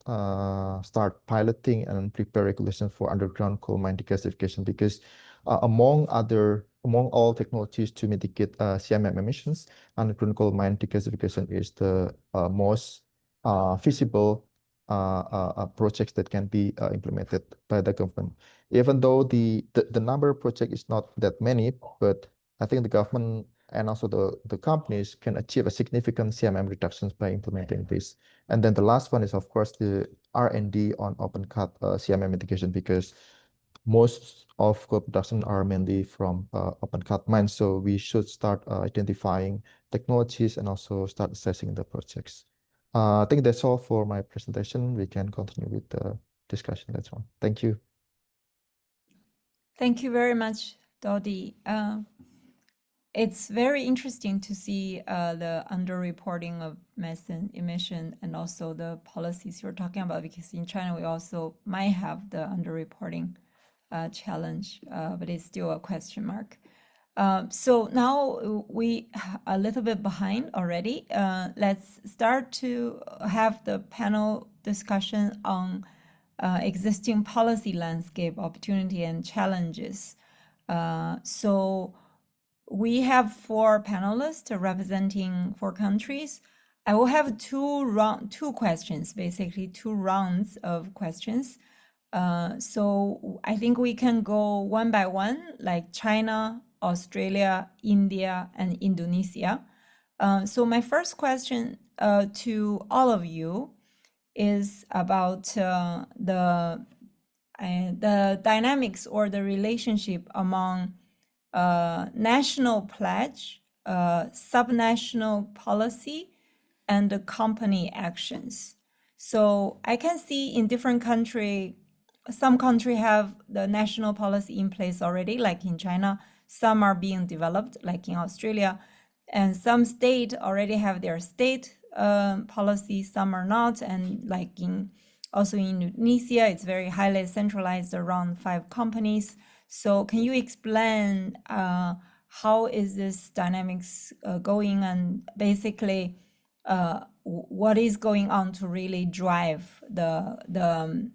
start piloting and prepare regulations for underground coal mine declassification, because among all technologies to mitigate CMM emissions, underground coal mine declassification is the most feasible projects that can be implemented by the government. Even though the number of projects is not that many, but I think the government and also the companies can achieve a significant CMM reductions by implementing this. And then the last one is, of course, the R&D on open cut CMM mitigation, because most of coal production are mainly from open cut mines. So we should start identifying technologies and also start assessing the projects. I think that's all for my presentation. We can continue with the discussion later on. Thank you. Thank you very much, Dodi. It's very interesting to see the underreporting of methane emission and also the policies you're talking about, because in China we also might have the underreporting challenge, but it's still a question mark. So now we a little bit behind already. Let's start to have the panel discussion on existing policy landscape, opportunity and challenges. So we have 4 panelists representing 4 countries. I will have two questions, basically 2 rounds of questions. So I think we can go one by one, like China, Australia, India, and Indonesia. So my first question to all of you is about the dynamics or the relationship among national pledge, subnational policy, and the company actions. So I can see in different countries, some countries have the national policy in place already, like in China. Some are being developed, like in Australia. And some states already have their state policy, some are not. And like also in Indonesia, it's very highly centralized around 5 companies. So can you explain how is this dynamics going, and basically what is going on to really drive the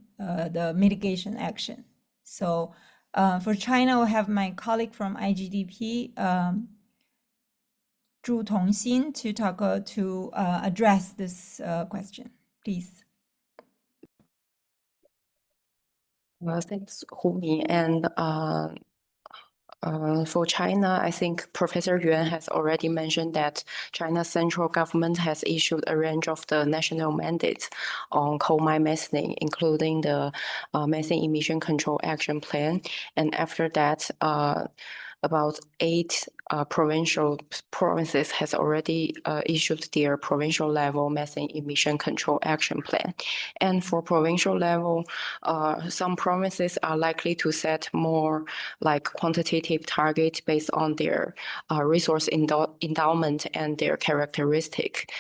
mitigation action? So for China, we have my colleague from iGDP, Zhu Tongxin, to talk to address this question, please. Well, thanks, Humi. And for China, I think Professor Yuan has already mentioned that China's central government has issued a range of the national mandates on coal mine methane, including the Methane Emission Control Action Plan. And after that, about 8 provinces has already issued their provincial level methane emission control action plan. And for provincial level, some provinces are likely to set more like quantitative targets based on their resource endowment and their characteristic,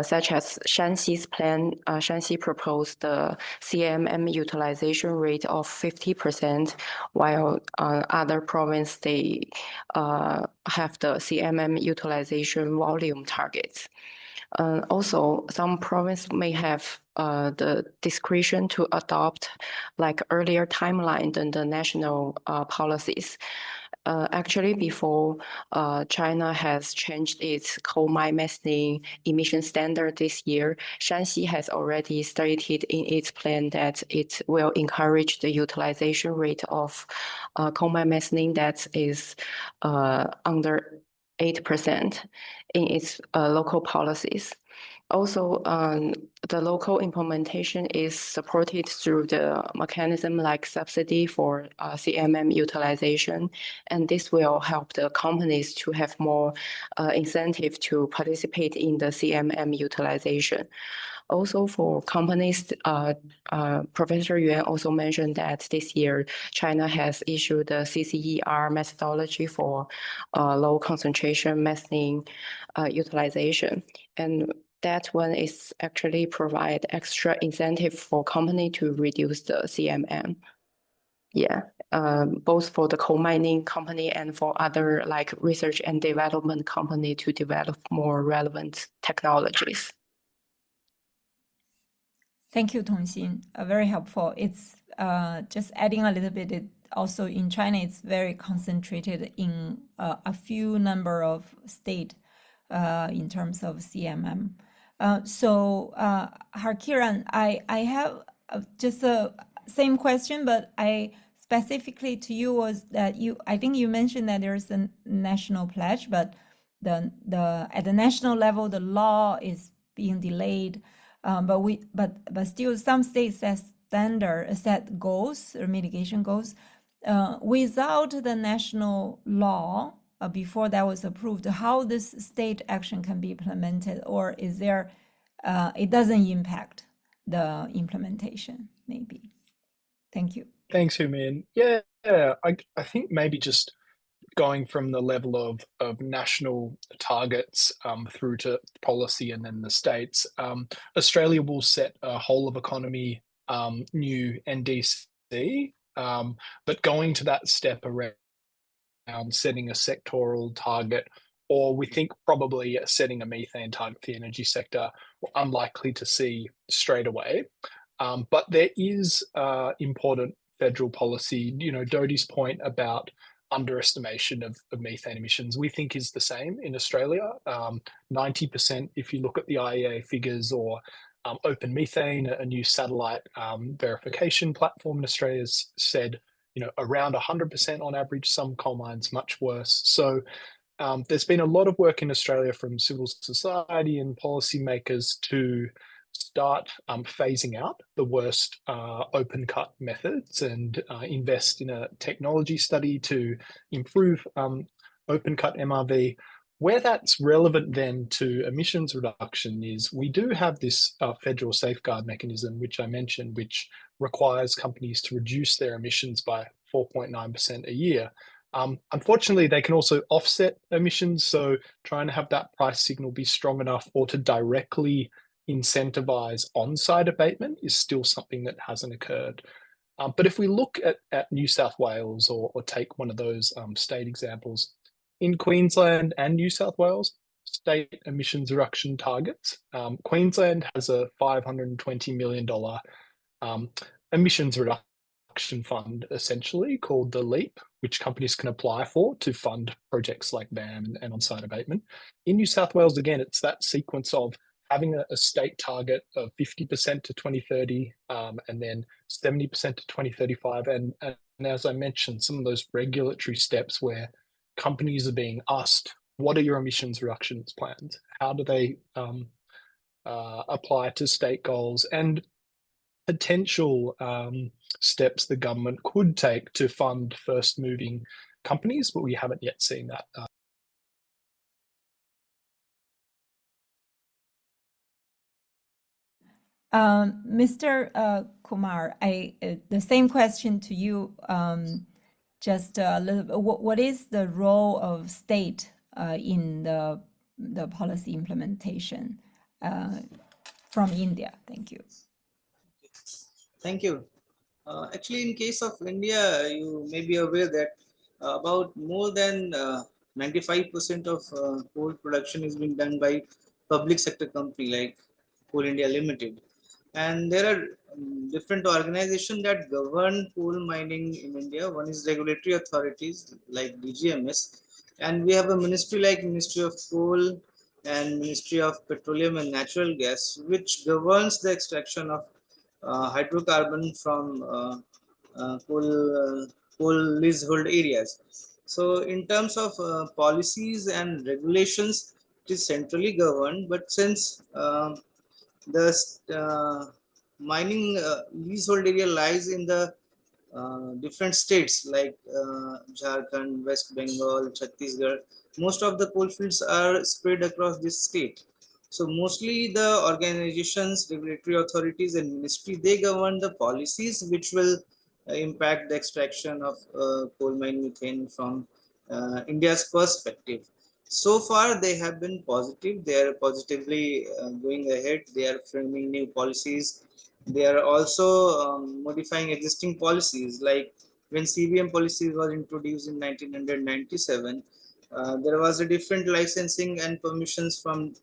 such as Shanxi's plan. Shanxi proposed the CMM utilization rate of 50%, while other provinces, they have the CMM utilization volume targets. Also, some provinces may have the discretion to adopt like earlier timeline than the national policies. Actually, before China has changed its coal mine methane emission standard this year, Shanxi has already stated in its plan that it will encourage the utilization rate of coal mine methane that is under 8% in its local policies. Also, the local implementation is supported through the mechanism like subsidy for CMM utilization, and this will help the companies to have more incentive to participate in the CMM utilization. Also, for companies, Professor Yuan also mentioned that this year China has issued the CCER methodology for low concentration methane utilization, and that one is actually provide extra incentive for company to reduce the CMM. Yeah, both for the coal mining company and for other like research and development company to develop more relevant technologies. Thank you, Tongxin. Very helpful. It's just adding a little bit. Also in China, it's very concentrated in a few number of states in terms of CMM. Harkiran, I have just a same question, but I specifically to you was that I think you mentioned that there's a national pledge, but at the national level, the law is being delayed. But still some states set goals or mitigation goals. Without the national law, before that was approved, how this state action can be implemented, or is there, it doesn't impact the implementation, maybe? Thank you. Thanks, Humin. Yeah, I think maybe just going from the level of national targets through to policy and then the states, Australia will set a whole of economy new NDC, but going to that step around setting a sectoral target, or we think probably setting a methane target for the energy sector, we're unlikely to see straight away. But there is important federal policy. Dodi's point about underestimation of methane emissions, we think is the same in Australia. 90%, if you look at the IEA figures, or Open Methane, a new satellite verification platform in Australia, has said around 100% on average, some coal mines much worse. So there's been a lot of work in Australia from civil society and policymakers to start phasing out the worst open cut methods and invest in a technology study to improve open cut MRV. Where that's relevant then to emissions reduction is we do have this federal safeguard mechanism, which I mentioned, which requires companies to reduce their emissions by 4.9% a year. Unfortunately, they can also offset emissions, so trying to have that price signal be strong enough or to directly incentivize on-site abatement is still something that hasn't occurred. But if we look at New South Wales or take one of those state examples, in Queensland and New South Wales, state emissions reduction targets. Queensland has a $520 million emissions reduction fund, essentially, called the LEAP, which companies can apply for to fund projects like BAM and on-site abatement. In New South Wales, again, it's that sequence of having a state target of 50% to 2030 and then 70% to 2035. And as I mentioned, some of those regulatory steps where companies are being asked, what are your emissions reductions plans? How do they apply to state goals? And potential steps the government could take to fund first moving companies, but we haven't yet seen that. Mr. Kumar, the same question to you. Just a little bit, what is the role of state in the policy implementation from India? Thank you. Thank you. Actually, in case of India, you may be aware that about more than 95% of coal production is being done by public sector company like Coal India Limited. And there are different organizations that govern coal mining in India. One is regulatory authorities like DGMS, and we have a ministry like Ministry of Coal and Ministry of Petroleum and Natural Gas, which governs the extraction of hydrocarbon from coal leasehold areas. So in terms of policies and regulations, it is centrally governed, but since the mining leasehold area lies in the different states like Jharkhand, West Bengal, Chhattisgarh, most of the coal fields are spread across this state. So mostly the organizations, regulatory authorities and ministry, they govern the policies which will impact the extraction of coal mine methane from India's perspective. So far, they have been positive. They are positively going ahead. They are framing new policies. They are also modifying existing policies. Like when CBM policy was introduced in 1997, there was a different licensing and permissions from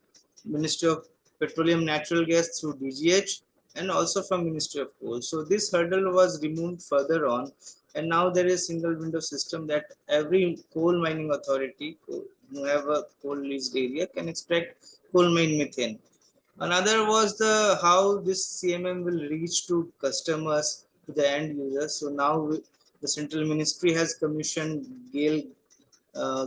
Ministry of Petroleum Natural Gas through DGH and also from Ministry of Coal. So this hurdle was removed further on, and now there is a single window system that every coal mining authority who have a coal leased area can extract coal mine methane. Another was the how this CMM will reach to customers, to the end users. So now the central ministry has commissioned GAIL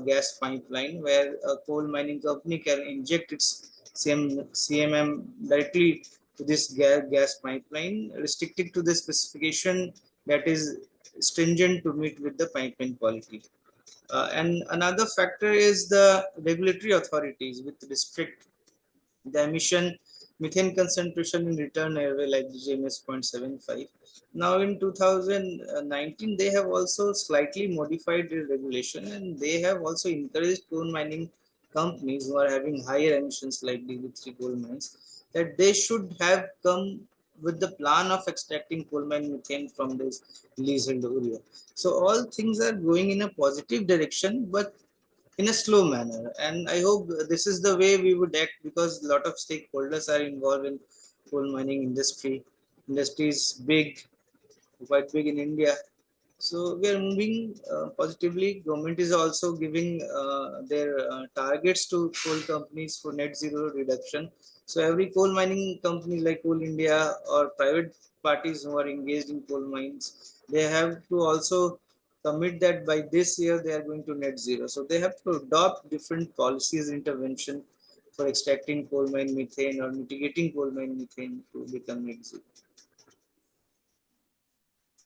gas pipeline, where a coal mining company can inject its CMM directly to this gas pipeline, restricted to the specification that is stringent to meet with the pipeline quality. And another factor is the regulatory authorities with restrict the emission methane concentration in return airway like GMS 0.75. Now in 2019, they have also slightly modified the regulation, and they have also encouraged coal mining companies who are having higher emissions like DB3 coal mines, that they should have come with the plan of extracting coal mine methane from this leased area. So all things are going in a positive direction, but in a slow manner, and I hope this is the way we would act, because a lot of stakeholders are involved in coal mining industry is big, quite big in India. So we are moving positively. Government is also giving their targets to coal companies for net zero reduction. So every coal mining company like Coal India or private parties who are engaged in coal mines, they have to also commit that by this year they are going to net zero. So they have to adopt different policies intervention for extracting coal mine methane or mitigating coal mine methane to become net zero.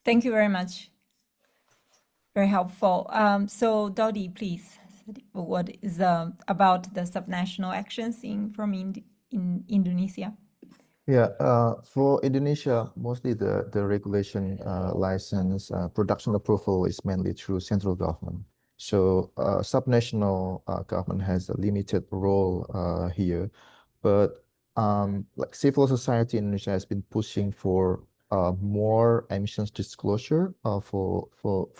Thank you very much. Very helpful. So Dodi, please, what is about the subnational actions in Indonesia? Yeah, for Indonesia, mostly the regulation, license, production approval is mainly through central government. So subnational government has a limited role here, but like civil society in Indonesia has been pushing for more emissions disclosure for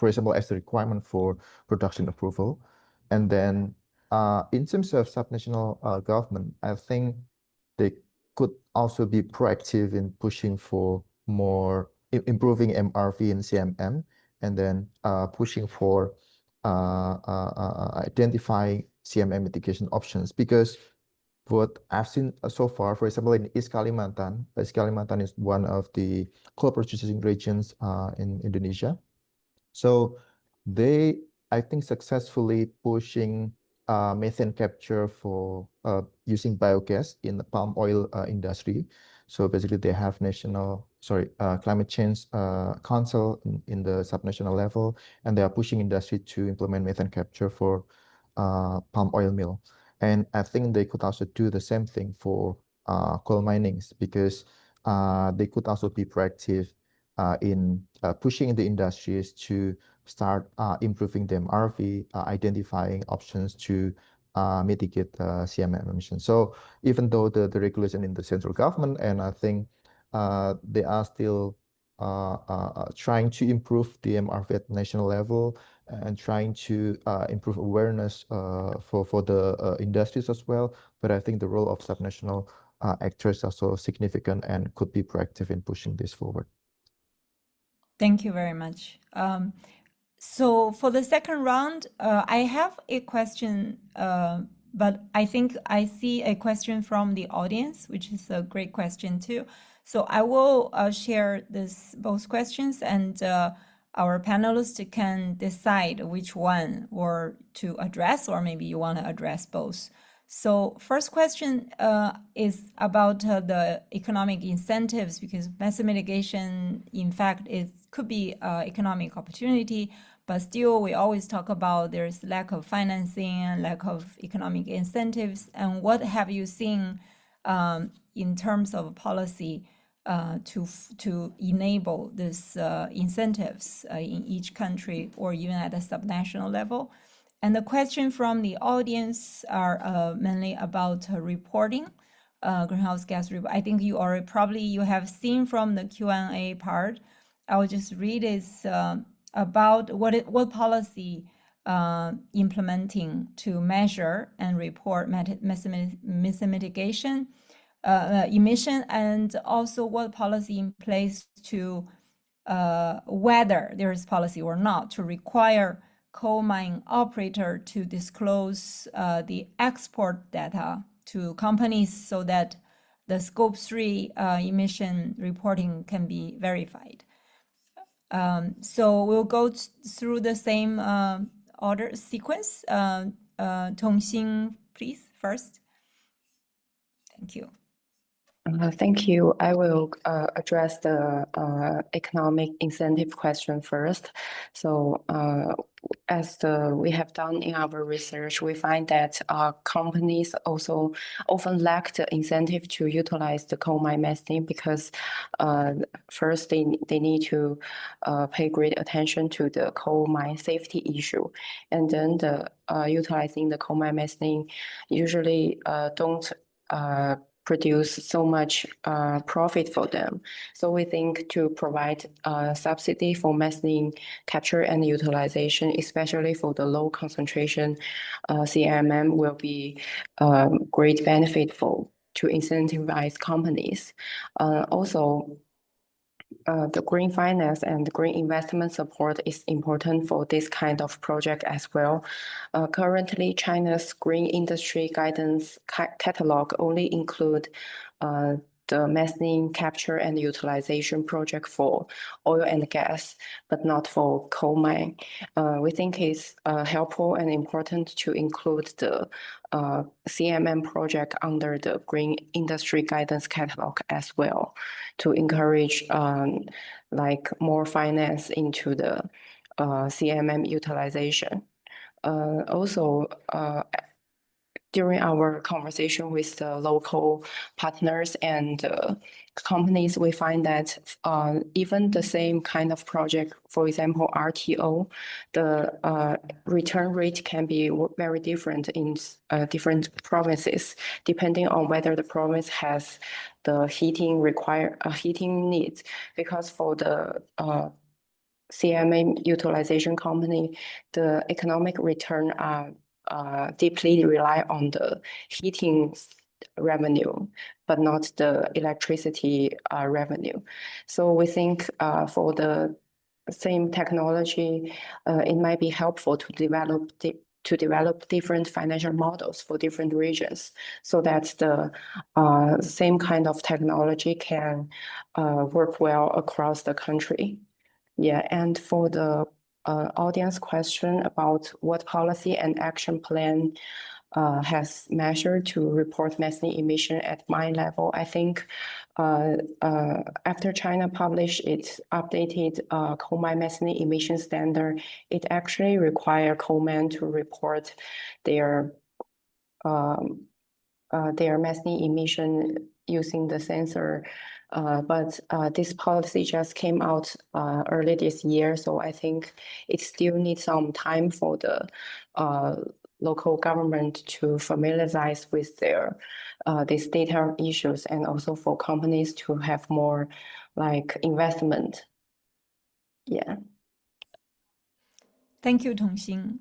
example, as a requirement for production approval. And then in terms of subnational government, I think they could also be proactive in pushing for more improving MRV and CMM, and then pushing for identifying CMM mitigation options. Because what I've seen so far, for example, in East Kalimantan is one of the coal producing regions in Indonesia. So they, I think, successfully pushing methane capture for using biogas in the palm oil industry. So basically, they have climate change council in the subnational level, and they are pushing industry to implement methane capture for palm oil mill. And I think they could also do the same thing for coal minings, because they could also be proactive in pushing the industries to start improving the MRV, identifying options to mitigate CMM emissions. So even though the regulation in the central government, and I think they are still trying to improve the MRV at national level, and trying to improve awareness for the industries as well. But I think the role of subnational actors are so significant and could be proactive in pushing this forward. Thank you very much. So for the second round, I have a question, but I think I see a question from the audience, which is a great question too. So I will share both questions, and our panelists can decide which one or to address, or maybe you want to address both. So first question is about the economic incentives, because methane mitigation, in fact, could be economic opportunity, but still we always talk about there's lack of financing and lack of economic incentives. And what have you seen in terms of policy to enable these incentives in each country, or even at a subnational level? And the question from the audience are mainly about reporting, greenhouse gas report. I think you have seen from the Q&A part. I will just read is about what policy implementing to measure and report methane mitigation emission, and also what policy in place to whether there is policy or not to require coal mine operator to disclose the export data to companies, so that the scope 3 emission reporting can be verified. So we'll go through the same order sequence. Tongxing, please, first. Thank you. Thank you. I will address the economic incentive question first. So as we have done in our research, we find that companies also often lack the incentive to utilize the coal mine methane because first they need to pay great attention to the coal mine safety issue. And then the utilizing the coal mine methane usually don't produce so much profit for them. So we think to provide subsidy for methane capture and utilization, especially for the low concentration CMM, will be great benefit to incentivize companies. Also, the green finance and green investment support is important for this kind of project as well. Currently, China's green industry guidance catalog only include the methane capture and utilization project for oil and gas, but not for coal mine. We think it's helpful and important to include the CMM project under the green industry guidance catalog as well to encourage like more finance into the CMM utilization. Also, during our conversation with the local partners and companies, we find that even the same kind of project, for example, RTO, the return rate can be very different in different provinces, depending on whether the province has the heating needs. Because for the CMA utilization company, the economic return are deeply rely on the heating revenue, but not the electricity revenue. So we think for the same technology, it might be helpful to develop different financial models for different regions so that the same kind of technology can work well across the country. Yeah, and for the audience question about what policy and action plan has measured to report methane emission at mine level, I think after China published its updated coal mine methane emission standard, it actually requires coal mine to report their methane emission using the sensor. But this policy just came out early this year, so I think it still needs some time for the local government to familiarize with these data issues, and also for companies to have more like investment. Yeah. Thank you, Tongxing.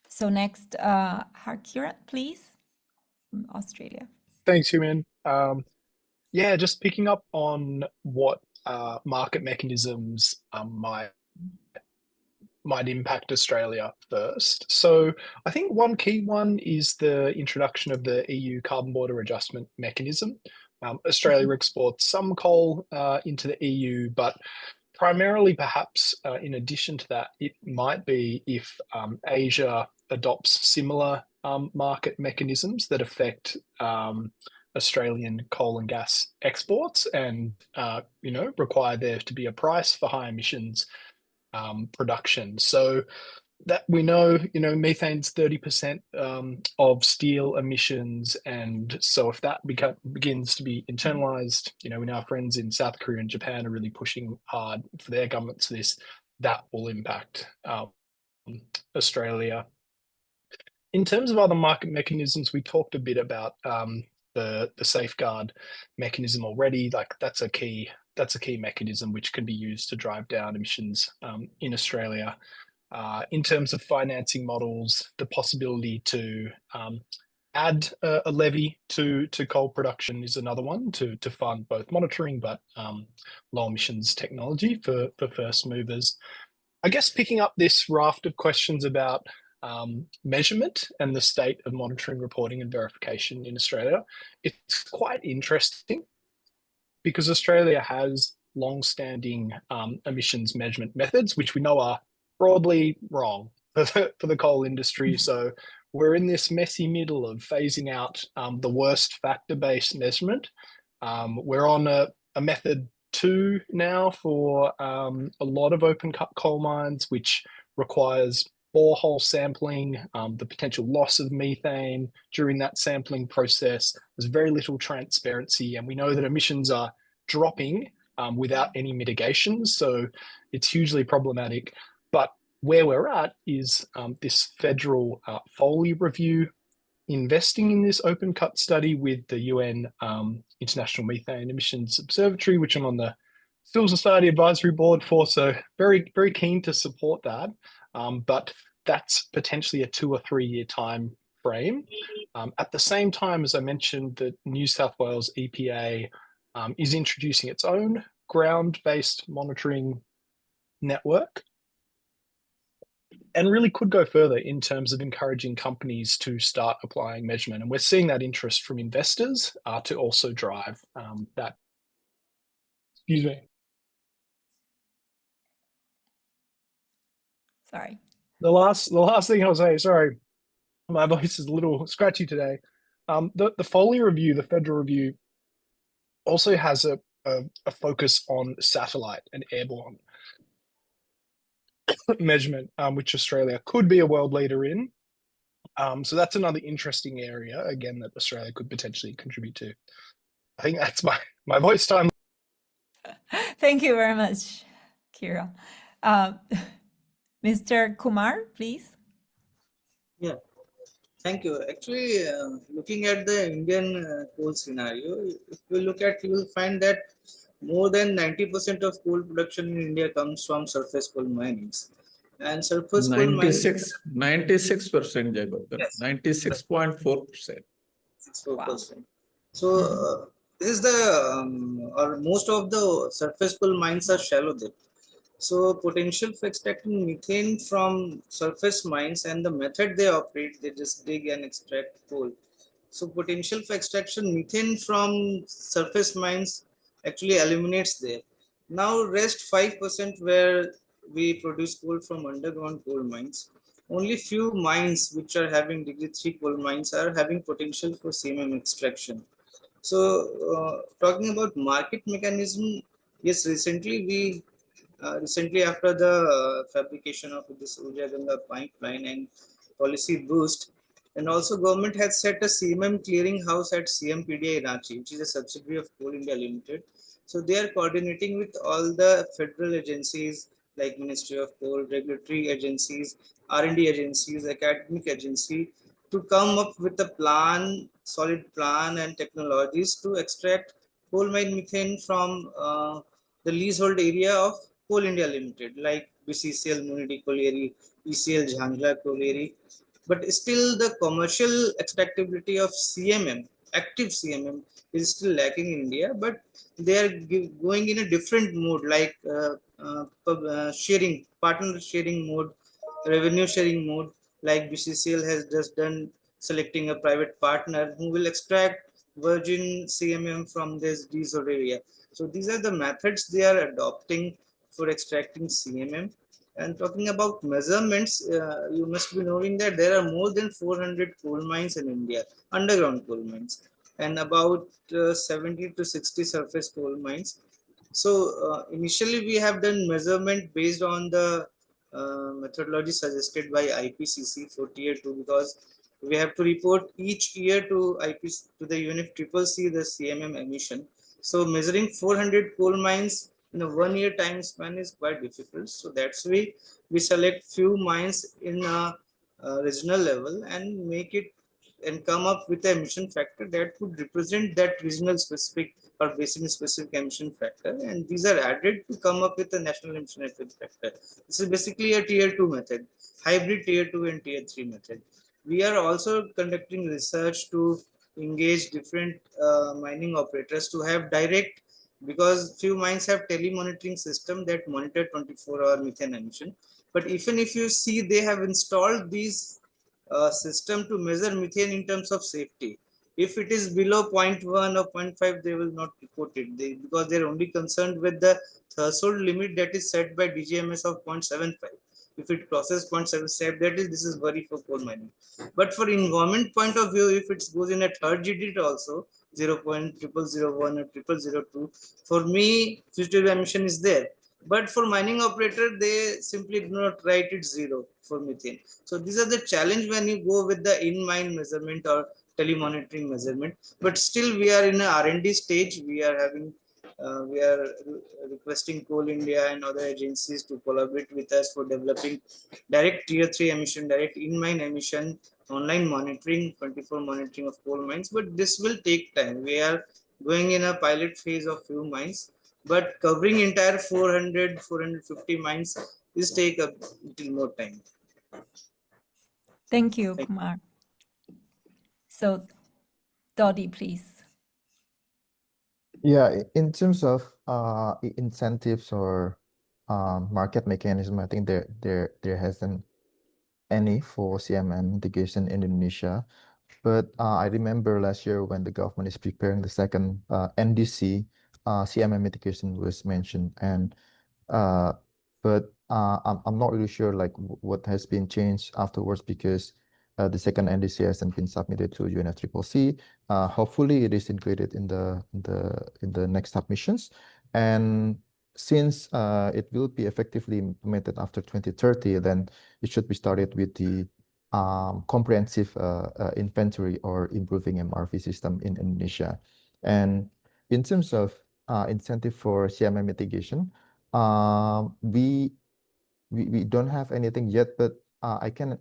So next, Harkirat, please, from Australia. Thanks, Human. Yeah, just picking up on what market mechanisms might impact Australia first. So I think one key one is the introduction of the EU carbon border adjustment mechanism. Australia exports some coal into the EU, but primarily perhaps in addition to that, it might be if Asia adopts similar market mechanisms that affect Australian coal and gas exports and require there to be a price for high emissions production. So that we know, methane's 30% of steel emissions, and so if that begins to be internalized, we know our friends in South Korea and Japan are really pushing hard for their governments this. That will impact Australia. In terms of other market mechanisms, we talked a bit about the safeguard mechanism already. Like that's a key mechanism which can be used to drive down emissions in Australia. In terms of financing models, the possibility to add a levy to coal production is another one to fund both monitoring but low emissions technology for first movers. I guess picking up this raft of questions about measurement and the state of monitoring, reporting, and verification in Australia. It's quite interesting because Australia has long-standing emissions measurement methods, which we know are broadly wrong for the coal industry. So we're in this messy middle of phasing out the worst factor-based measurement. We're on a method 2 now for a lot of open-cut coal mines, which requires borehole sampling, the potential loss of methane during that sampling process. There's very little transparency, and we know that emissions are dropping without any mitigation. So it's hugely problematic. But where we're at is this federal Foley review investing in this open cut study with the UN International Methane Emissions Observatory, which I'm on the Civil Society Advisory Board for. So very, very keen to support that. But that's potentially a 2 or 3 year time frame. At the same time, as I mentioned, the New South Wales EPA is introducing its own ground-based monitoring network and really could go further in terms of encouraging companies to start applying measurement. And we're seeing that interest from investors to also drive that. Excuse me. Sorry. The last thing I'll say, sorry, my voice is a little scratchy today. The Foley review, the federal review, also has a focus on satellite and airborne measurement, which Australia could be a world leader in. So that's another interesting area, again, that Australia could potentially contribute to. I think that's my voice time. Thank you very much, Kira. Mr. Kumar, please. Yeah, thank you. Actually, looking at the Indian coal scenario, if you look at, you will find that more than 90% of coal production in India comes from surface coal minings. And surface coal minings... 96%, Jayabardhan. Yes. 96.4%. 64%. Wow. So this is the, or most of the surface coal mines are shallow depth. So potential for extracting methane from surface mines and the method they operate, they just dig and extract coal. So potential for extraction methane from surface mines actually eliminates there. Now rest 5% where we produce coal from underground coal mines. Only few mines which are having degree 3 coal mines are having potential for CMM extraction. So talking about market mechanism, yes, recently after the fabrication of this Urja Ganga pipeline and policy boost, and also government has set a CMM clearing house at CMPDI Ranchi, which is a subsidiary of Coal India Limited. So they are coordinating with all the federal agencies like Ministry of Coal, regulatory agencies, R&D agencies, academic agency, to come up with a plan, solid plan and technologies to extract coal mine methane from the leasehold area of Coal India Limited, like BCCL Munidi Colliery, ECL Jhanjla Colliery. But still the commercial extractability of CMM, active CMM, is still lacking in India, but they are going in a different mode, like sharing, partner sharing mode, revenue sharing mode, like BCCL has just done, selecting a private partner who will extract virgin CMM from this desert area. So these are the methods they are adopting for extracting CMM. And talking about measurements, you must be knowing that there are more than 400 coal mines in India, underground coal mines, and about 70 to 60 surface coal mines. So initially we have done measurement based on the methodology suggested by IPCC for tier 2, because we have to report each year to the UNFCCC the CMM emission. So measuring 400 coal mines in a 1 year time span is quite difficult. So that's why we select few mines in a regional level and make it and come up with an emission factor that would represent that regional specific or basin specific emission factor, and these are added to come up with a national emission effect factor. This is basically a tier 2 method, hybrid tier 2 and tier 3 method. We are also conducting research to engage different mining operators to have direct, because few mines have telemonitoring system that monitor 24-hour methane emission. But even if you see, they have installed these system to measure methane in terms of safety. If it is below 0.1 or 0.5, they will not report it, because they're only concerned with the threshold limit that is set by DGMS of 0.75. If it crosses 0.77, that is, this is worry for coal mining. But for environment point of view, if it goes in a third digit also, 0.0001 or 0002, for me, fugitive emission is there. But for mining operator, they simply do not write it 0 for methane. So these are the challenge when you go with the in-mine measurement or telemonitoring measurement. But still, we are in a R&D stage. We are requesting Coal India and other agencies to collaborate with us for developing direct tier 3 emission, direct in-mine emission, online monitoring, 24 monitoring of coal mines. But this will take time. We are going in a pilot phase of few mines, but covering entire 450 mines is take a little more time. Thank you, Kumar. So, Dodi, please. Yeah, in terms of incentives or market mechanism, I think there hasn't any for CMM mitigation in Indonesia. But I remember last year when the government is preparing the second NDC, CMM mitigation was mentioned, and but I'm not really sure like what has been changed afterwards, because the second NDC hasn't been submitted to UNFCCC. Hopefully, it is included in the next submissions, and since it will be effectively implemented after 2030, then it should be started with the comprehensive inventory or improving MRV system in Indonesia. And in terms of incentive for CMM mitigation, we don't have anything yet, but I can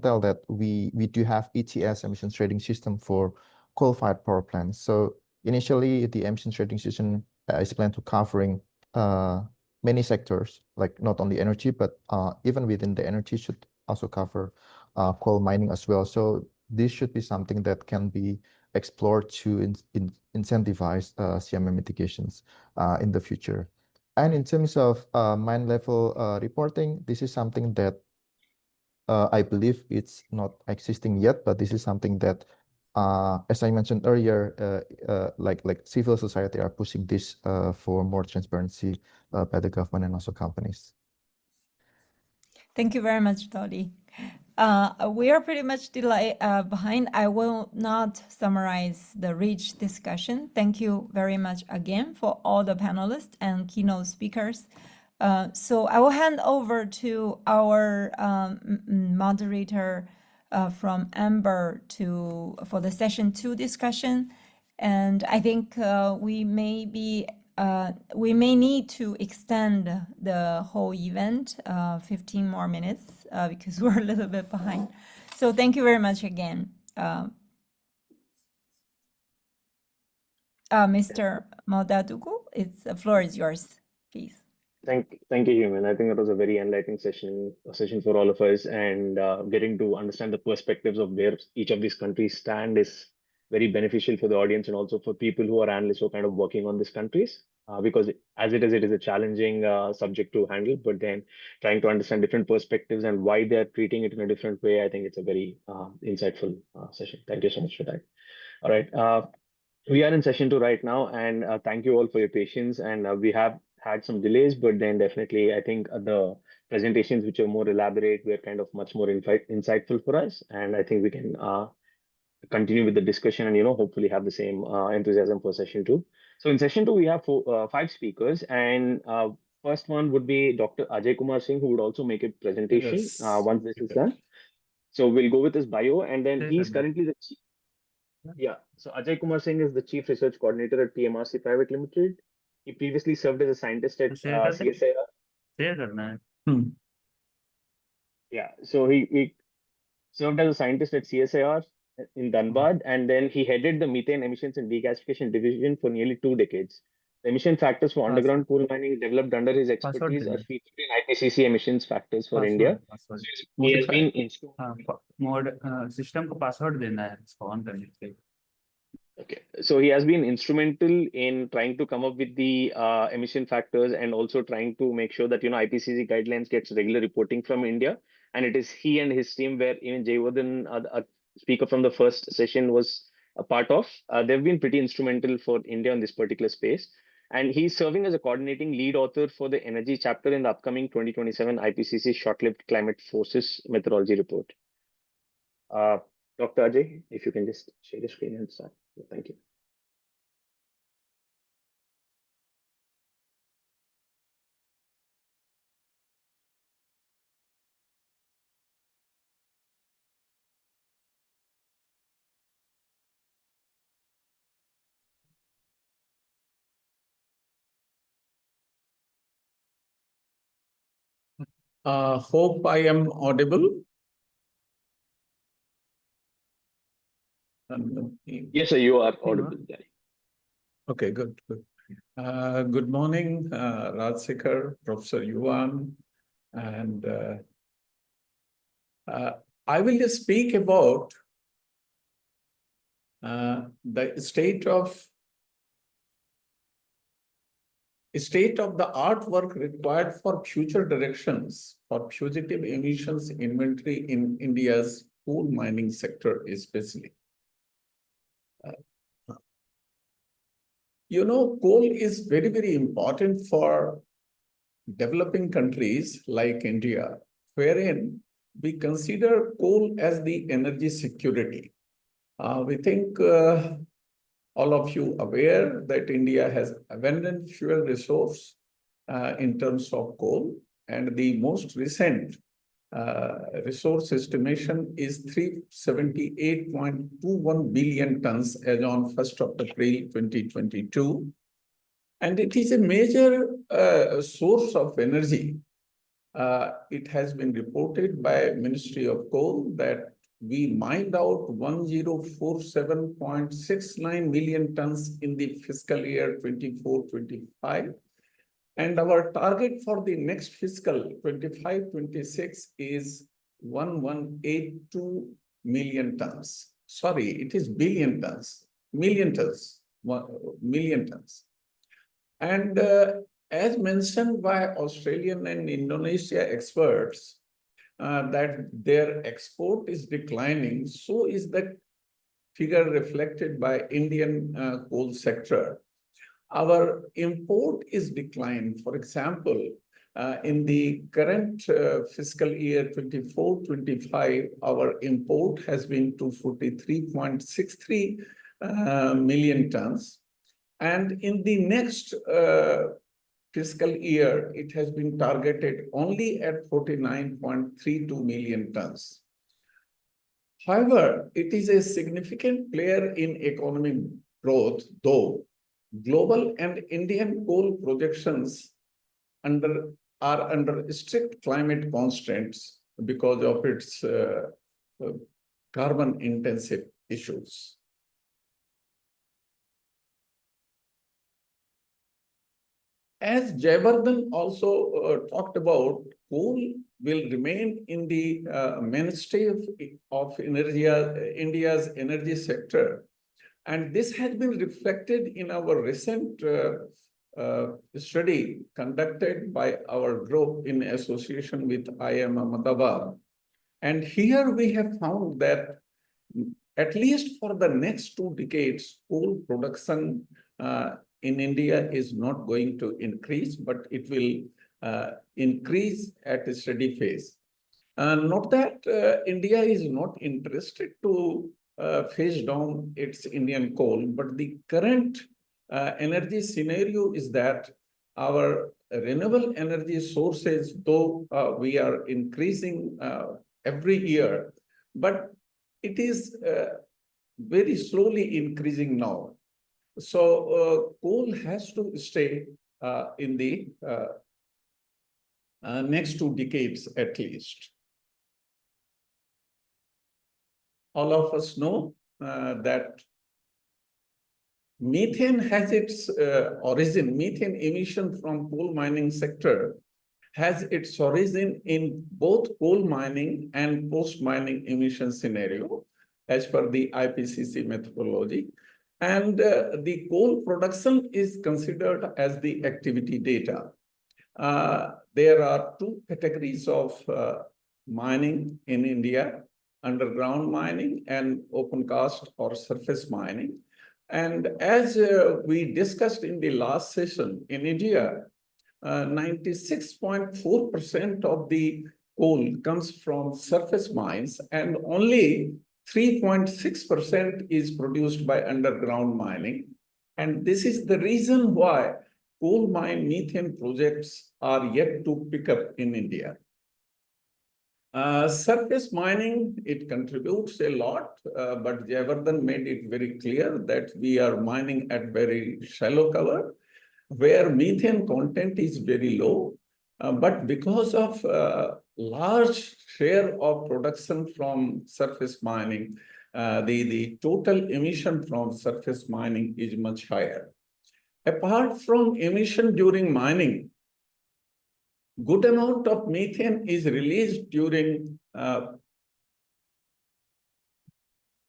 tell that we do have ETS, emissions trading system for coal-fired power plants. So initially, the emissions trading system is planned to covering many sectors, like not only energy, but even within the energy should also cover coal mining as well. So this should be something that can be explored to incentivize CMM mitigations in the future. And in terms of mine level reporting, this is something that I believe it's not existing yet, but this is something that, as I mentioned earlier, like civil society are pushing this for more transparency by the government and also companies. Thank you very much, Dodi. We are pretty much behind. I will not summarize the rich discussion. Thank you very much again for all the panelists and keynote speakers. So I will hand over to our moderator from Ember for the session 2 discussion. And I think we may need to extend the whole event 15 more minutes because we're a little bit behind. So thank you very much again. Mr. Maudadugu, the floor is yours, please. Thank you, Human. I think it was a very enlightening session for all of us, and getting to understand the perspectives of where each of these countries stand is very beneficial for the audience and also for people who are analysts who are kind of working on these countries. Because as it is a challenging subject to handle, but then trying to understand different perspectives and why they're treating it in a different way, I think it's a very insightful session. Thank you so much for that. All right. We are in session 2 right now, and thank you all for your patience. And we have had some delays, but then definitely I think the presentations which are more elaborate were kind of much more insightful for us. And I think we can continue with the discussion and, hopefully have the same enthusiasm for session 2. So in session 2, we have 5 speakers, and first one would be Dr. Ajay Kumar Singh, who would also make a presentation once this is done. So we'll go with his bio, and then he's currently the chief. Yeah, so Ajay Kumar Singh is the Chief Research Coordinator at PMRC Private Limited. He previously served as a scientist at CSIR. Yeah, so he served as a scientist at CSIR in Dhanbad, and then he headed the Methane Emissions and Regasification Division for nearly 2 decades. The emission factors for underground coal mining developed under his expertise are featured in IPCC emissions factors for India. So he has been mode system को password देना है इसको on करने के लिए Okay, so he has been instrumental in trying to come up with the emission factors and also trying to make sure that IPCC guidelines gets regular reporting from India. And it is he and his team, where even Jayawardhan, a speaker from the first session, was a part of. They've been pretty instrumental for India in this particular space. And he's serving as a coordinating lead author for the energy chapter in the upcoming 2027 IPCC short-lived climate forces methodology report. Dr. Ajay, if you can just share the screen and start. Thank you. Hope I am audible. Yes, sir, you are audible. Okay, good. Good morning, Rajsekhar, Professor Yuan, and I will just speak about the state of the artwork required for future directions for fugitive emissions inventory in India's coal mining sector, especially. Coal is very, very important for developing countries like India, wherein we consider coal as the energy security. We think all of you aware that India has abundant fuel resource in terms of coal, and the most recent resource estimation is 378.21 billion tons as on 1st of April 2022. And it is a major source of energy. It has been reported by Ministry of Coal that we mined out 1047.69 million tons in the fiscal year 24-25. And our target for the next fiscal 25-26 is 1182 million tons. Sorry, it is billion tons, million tons, million tons. And as mentioned by Australian and Indonesia experts, that their export is declining, so is the figure reflected by Indian coal sector. Our import is declined. For example, in the current fiscal year 24-25, our import has been 243.63 million tons. And in the next fiscal year, it has been targeted only at 49.32 million tons. However, it is a significant player in economic growth, though global and Indian coal projections are under strict climate constraints because of its carbon-intensive issues. As Jayawardhan also talked about, coal will remain in the mainstay of India's energy sector. And this has been reflected in our recent study conducted by our group in association with IIM Ahmedabad. And here we have found that at least for the next 2 decades, coal production in India is not going to increase, but it will increase at a steady pace. Not that India is not interested to phase down its Indian coal, but the current energy scenario is that our renewable energy sources, though we are increasing every year, but it is very slowly increasing now. So coal has to stay in the next 2 decades at least. All of us know that methane has its origin, methane emission from coal mining sector has its origin in both coal mining and post-mining emission scenario as per the IPCC methodology. And the coal production is considered as the activity data. There are two categories of mining in India: underground mining and open cast or surface mining. And as we discussed in the last session, in India, 96.4% of the coal comes from surface mines, and only 3.6% is produced by underground mining. And this is the reason why coal mine methane projects are yet to pick up in India. Surface mining, it contributes a lot, but Jayavardhan made it very clear that we are mining at very shallow cover, where methane content is very low. But because of large share of production from surface mining, the total emission from surface mining is much higher. Apart from emission during mining, good amount of methane is released during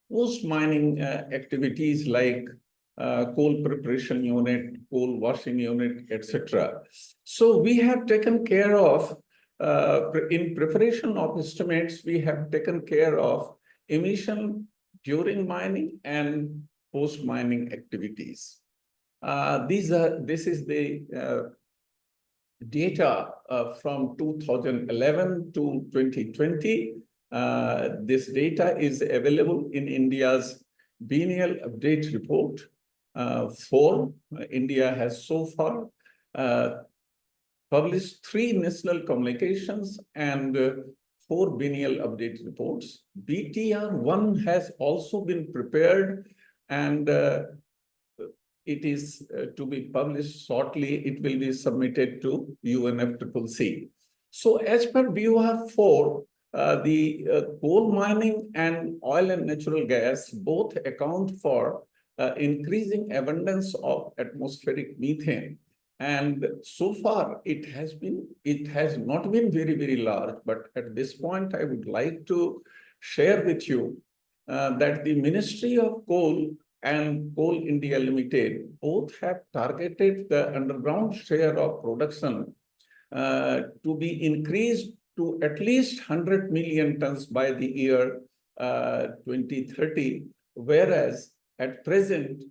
post-mining activities like coal preparation unit, coal washing unit, etc. So we have taken care of, in preparation of estimates, we have taken care of emission during mining and post-mining activities. This is the data from 2011 to 2020. This data is available in India's biennial update report. India has so far published 3 national communications and 4 biennial update reports. BTR1 has also been prepared, and it is to be published shortly. It will be submitted to UNFCCC. So as per BUR4, the coal mining and oil and natural gas both account for increasing abundance of atmospheric methane. And so far, it has not been very, very large. But at this point, I would like to share with you that the Ministry of Coal and Coal India Limited both have targeted the underground share of production to be increased to at least 100 million tons by the year 2030, whereas at present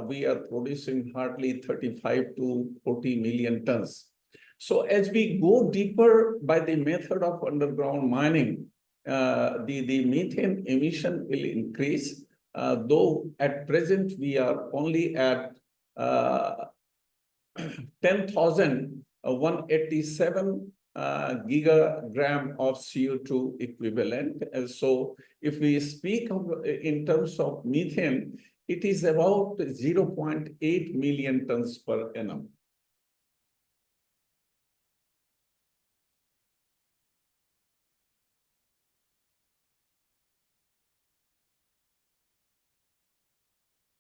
we are producing hardly 35 to 40 million tons. So as we go deeper by the method of underground mining, the methane emission will increase. Though at present we are only at 10,187 gigagram of CO2 equivalent. So if we speak of, in terms of methane, it is about 0.8 million tons per annum.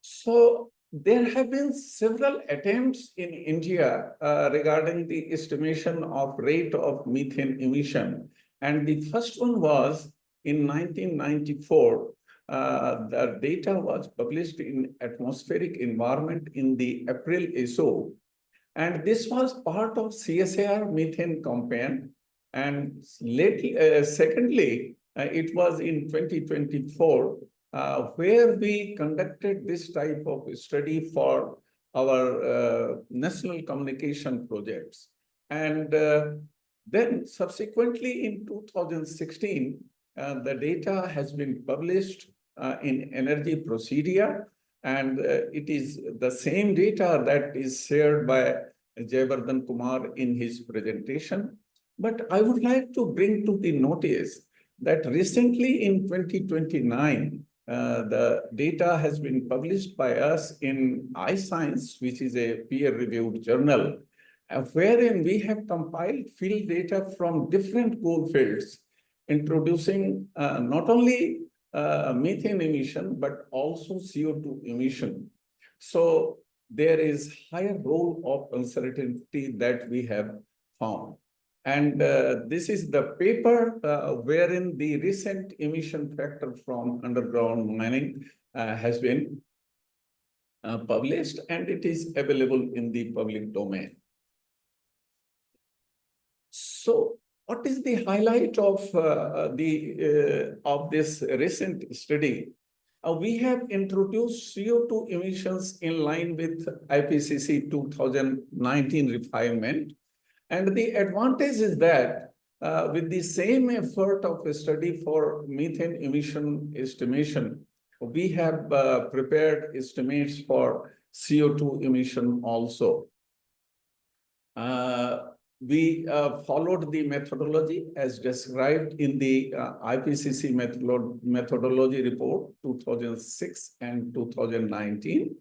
So there have been several attempts in India regarding the estimation of rate of methane emission. And the first one was in 1994. The data was published in Atmospheric Environment in the April ISO. And this was part of CSIR methane campaign. And secondly, it was in 2024, where we conducted this type of study for our national communication projects. And then subsequently in 2016, the data has been published in Energy Procedure, and it is the same data that is shared by Jayavardhan Kumar in his presentation. But I would like to bring to the notice that recently in 2029, the data has been published by us in iScience, which is a peer-reviewed journal, wherein we have compiled field data from different coal fields, introducing not only methane emission, but also CO2 emission. So there is higher role of uncertainty that we have found. And this is the paper wherein the recent emission factor from underground mining has been published, and it is available in the public domain. So, what is the highlight of this recent study? We have introduced CO2 emissions in line with IPCC 2019 refinement, and the advantage is that with the same effort of a study for methane emission estimation, we have prepared estimates for CO2 emission also. We followed the methodology as described in the IPCC methodology report 2006 and 2019.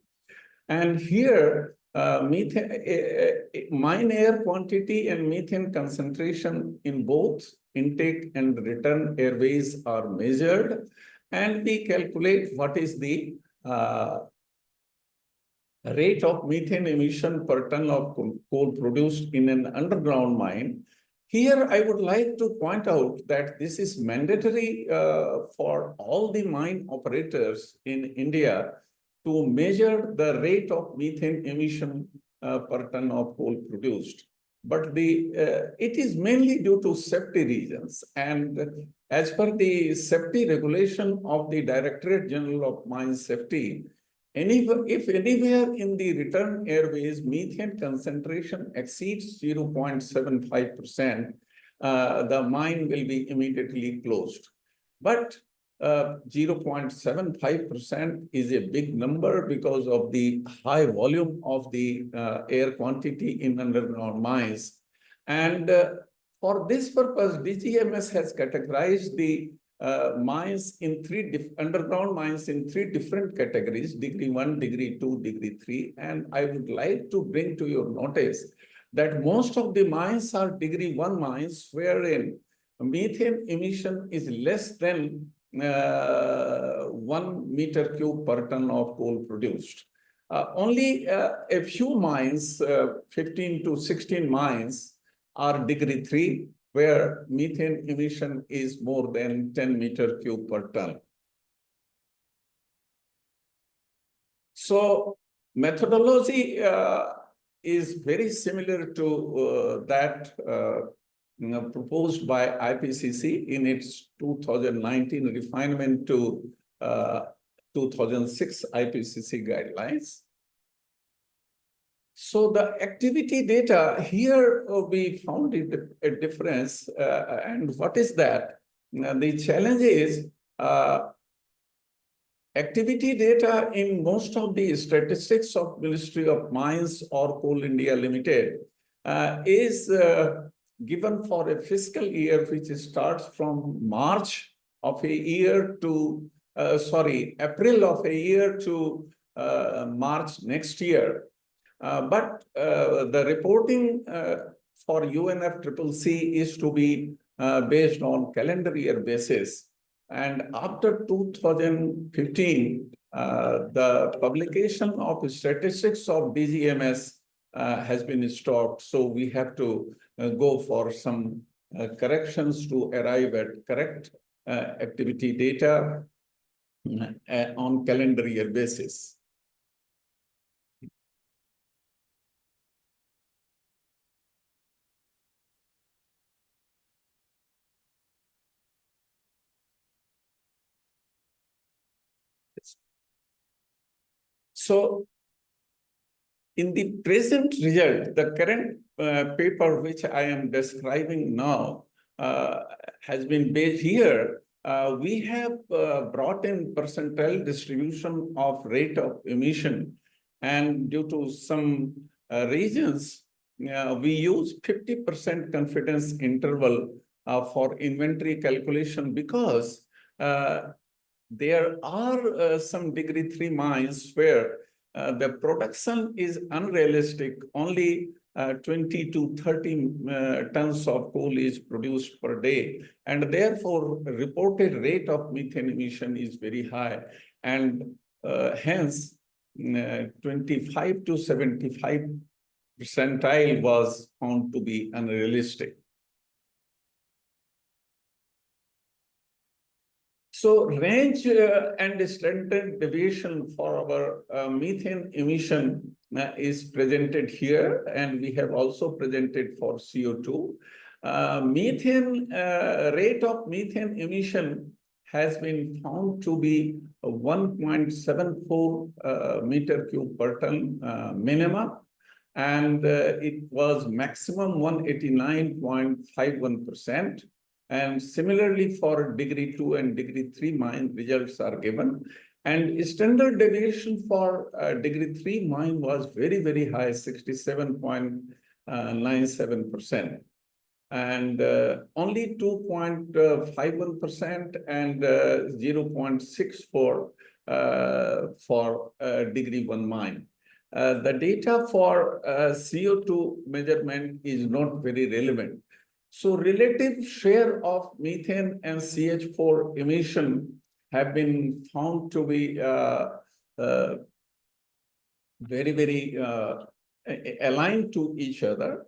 And here, mine air quantity and methane concentration in both intake and return airways are measured, and we calculate what is the rate of methane emission per ton of coal produced in an underground mine. Here, I would like to point out that this is mandatory for all the mine operators in India to measure the rate of methane emission per ton of coal produced. But it is mainly due to safety reasons. And as per the safety regulation of the Directorate General of Mine Safety, if anywhere in the return airways methane concentration exceeds 0.75%, the mine will be immediately closed. But 0.75% is a big number because of the high volume of the air quantity in underground mines. And for this purpose, DGMS has categorized the mines in underground mines in 3 different categories: degree 1, degree 2, degree 3. And I would like to bring to your notice that most of the mines are degree 1 mines, wherein methane emission is less than 1 meter cube per ton of coal produced. Only a few mines, 15 to 16 mines, are degree 3, where methane emission is more than 10 meter cube per ton. So methodology is very similar to that proposed by IPCC in its 2019 refinement to 2006 IPCC guidelines. So the activity data here, we found a difference. And what is that? The challenge is activity data in most of the statistics of Ministry of Mines or Coal India Limited is given for a fiscal year which starts from March of a year to, April of a year to March next year. But the reporting for UNFCCC is to be based on calendar year basis. And after 2015, the publication of statistics of DGMS has been stopped. So we have to go for some corrections to arrive at correct activity data on calendar year basis. So in the present result, the current paper which I am describing now has been based here. We have brought in percentile distribution of rate of emission, and due to some regions, we use 50% confidence interval for inventory calculation, because there are some degree 3 mines where the production is unrealistic. Only 20 to 30 tons of coal is produced per day. And therefore, reported rate of methane emission is very high. And hence, 25 to 75 percentile was found to be unrealistic. So range and standard deviation for our methane emission is presented here, and we have also presented for CO2. Methane rate of methane emission has been found to be 1.74 meter cube per ton minimum, and it was maximum 189.51%. And similarly for degree 2 and degree 3 mine results are given. And standard deviation for degree 3 mine was very, very high, 67.97%. And only 2.51% and 0.64 for degree 1 mine. The data for CO2 measurement is not very relevant. So relative share of methane and CH4 emission have been found to be very, very aligned to each other.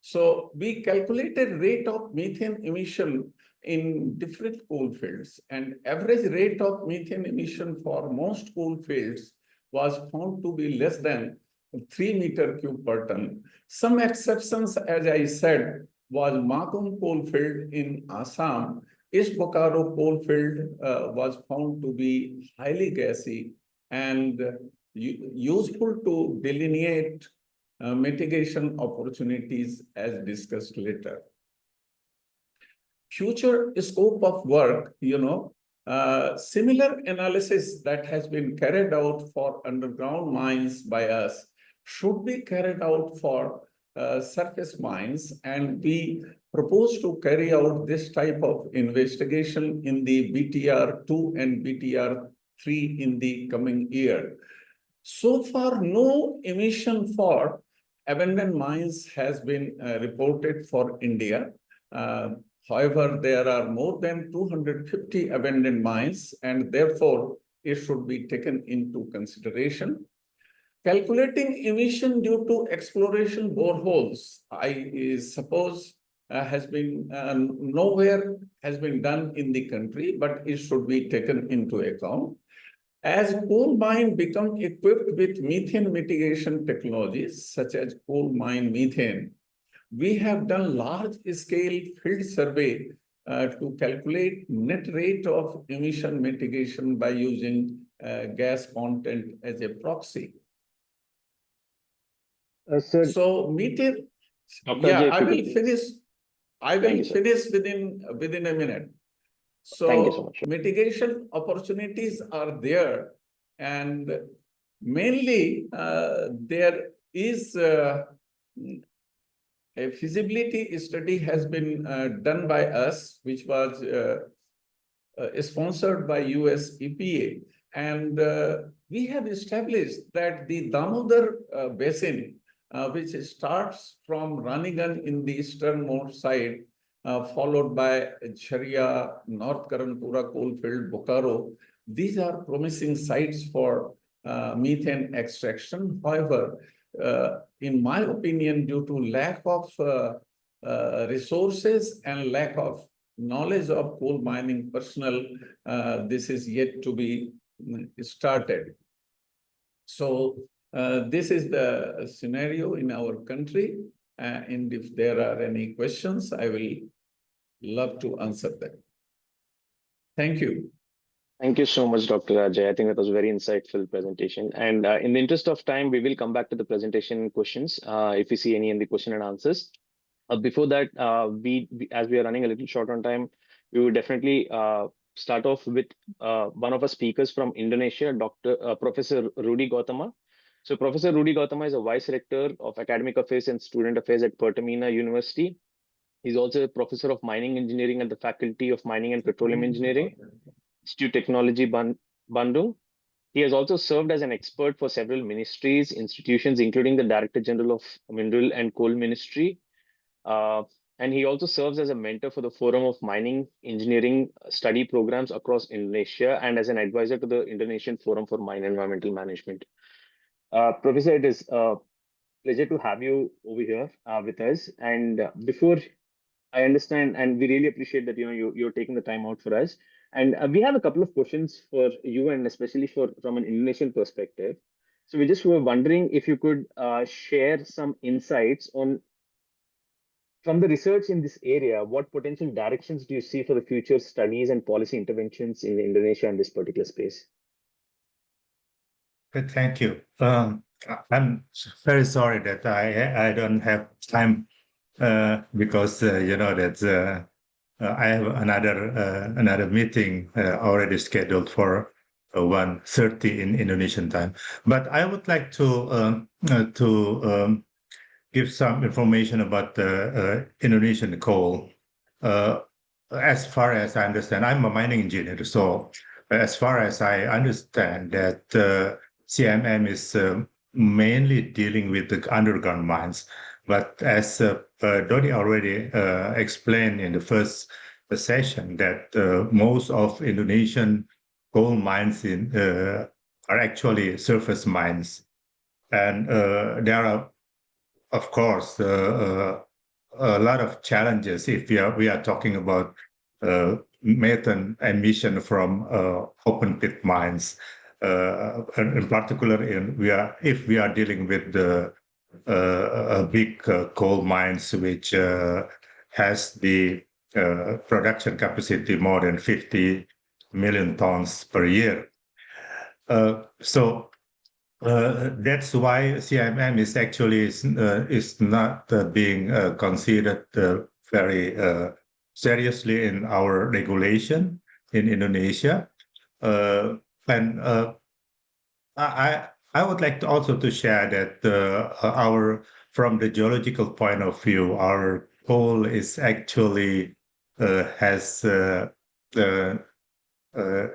So we calculated rate of methane emission in different coal fields, and average rate of methane emission for most coal fields was found to be less than 3 meter cube per ton. Some exceptions, as I said, was Makum coal field in Assam. East Bokaro coal field was found to be highly gassy and useful to delineate mitigation opportunities as discussed later. Future scope of work, similar analysis that has been carried out for underground mines by us should be carried out for surface mines, and we propose to carry out this type of investigation in the BTR2 and BTR3 in the coming year. So far, no emission for abandoned mines has been reported for India. However, there are more than 250 abandoned mines, and therefore it should be taken into consideration. Calculating emission due to exploration boreholes, I suppose, has been nowhere has been done in the country, but it should be taken into account. As coal mine become equipped with methane mitigation technologies, such as coal mine methane, we have done large-scale field survey to calculate net rate of emission mitigation by using gas content as a proxy. Sir, So methane, Dr. yeah, Ajay, I will finish. I will finish within a minute. So thank you so much. Mitigation opportunities are there, and mainly there is a feasibility study has been done by us, which was sponsored by US EPA, and we have established that the Damodar basin, which starts from Ranigan in the easternmost side, followed by Jharia, North Karanpura coalfield, Bokaro. These are promising sites for methane extraction. However, in my opinion, due to lack of resources and lack of knowledge of coal mining personnel, this is yet to be started. So this is the scenario in our country. And if there are any questions, I will love to answer them. Thank you. Thank you so much, Dr. Ajay. I think that was a very insightful presentation. And in the interest of time, we will come back to the presentation questions if we see any in the question and answers. Before that, as we are running a little short on time, we will definitely start off with one of our speakers from Indonesia, Professor Rudy Gautama. So Professor Rudy Gautama is a Vice Rector of Academic Affairs and Student Affairs at Pertamina University. He's also a Professor of Mining Engineering at the Faculty of Mining and Petroleum Engineering, Institute Technology Bandung. He has also served as an expert for several ministries, institutions, including the Director General of Mineral and Coal Ministry. And he also serves as a mentor for the Forum of Mining Engineering study programs across Indonesia and as an advisor to the Indonesian Forum for Mine Environmental Management. Professor, it is a pleasure to have you over here with us. And before I understand, and we really appreciate that you're taking the time out for us. And we have a couple of questions for you, and especially from an Indonesian perspective. So we just were wondering if you could share some insights on from the research in this area. What potential directions do you see for the future studies and policy interventions in Indonesia in this particular space? Good, thank you. I'm very sorry that I don't have time because that I have another meeting already scheduled for 1:30 in Indonesian time. But I would like to give some information about the Indonesian coal. As far as I understand, I'm a mining engineer, so as far as I understand that CMM is mainly dealing with the underground mines. But as Dodi already explained in the first session, that most of Indonesian coal mines are actually surface mines. And there are, of course, a lot of challenges if we are talking about methane emission from open pit mines. In particular, if we are dealing with the big coal mines, which has the production capacity more than 50 million tons per year. So that's why CMM is actually is not being considered very seriously in our regulation in Indonesia. And I would like to also to share that from the geological point of view, our coal is actually has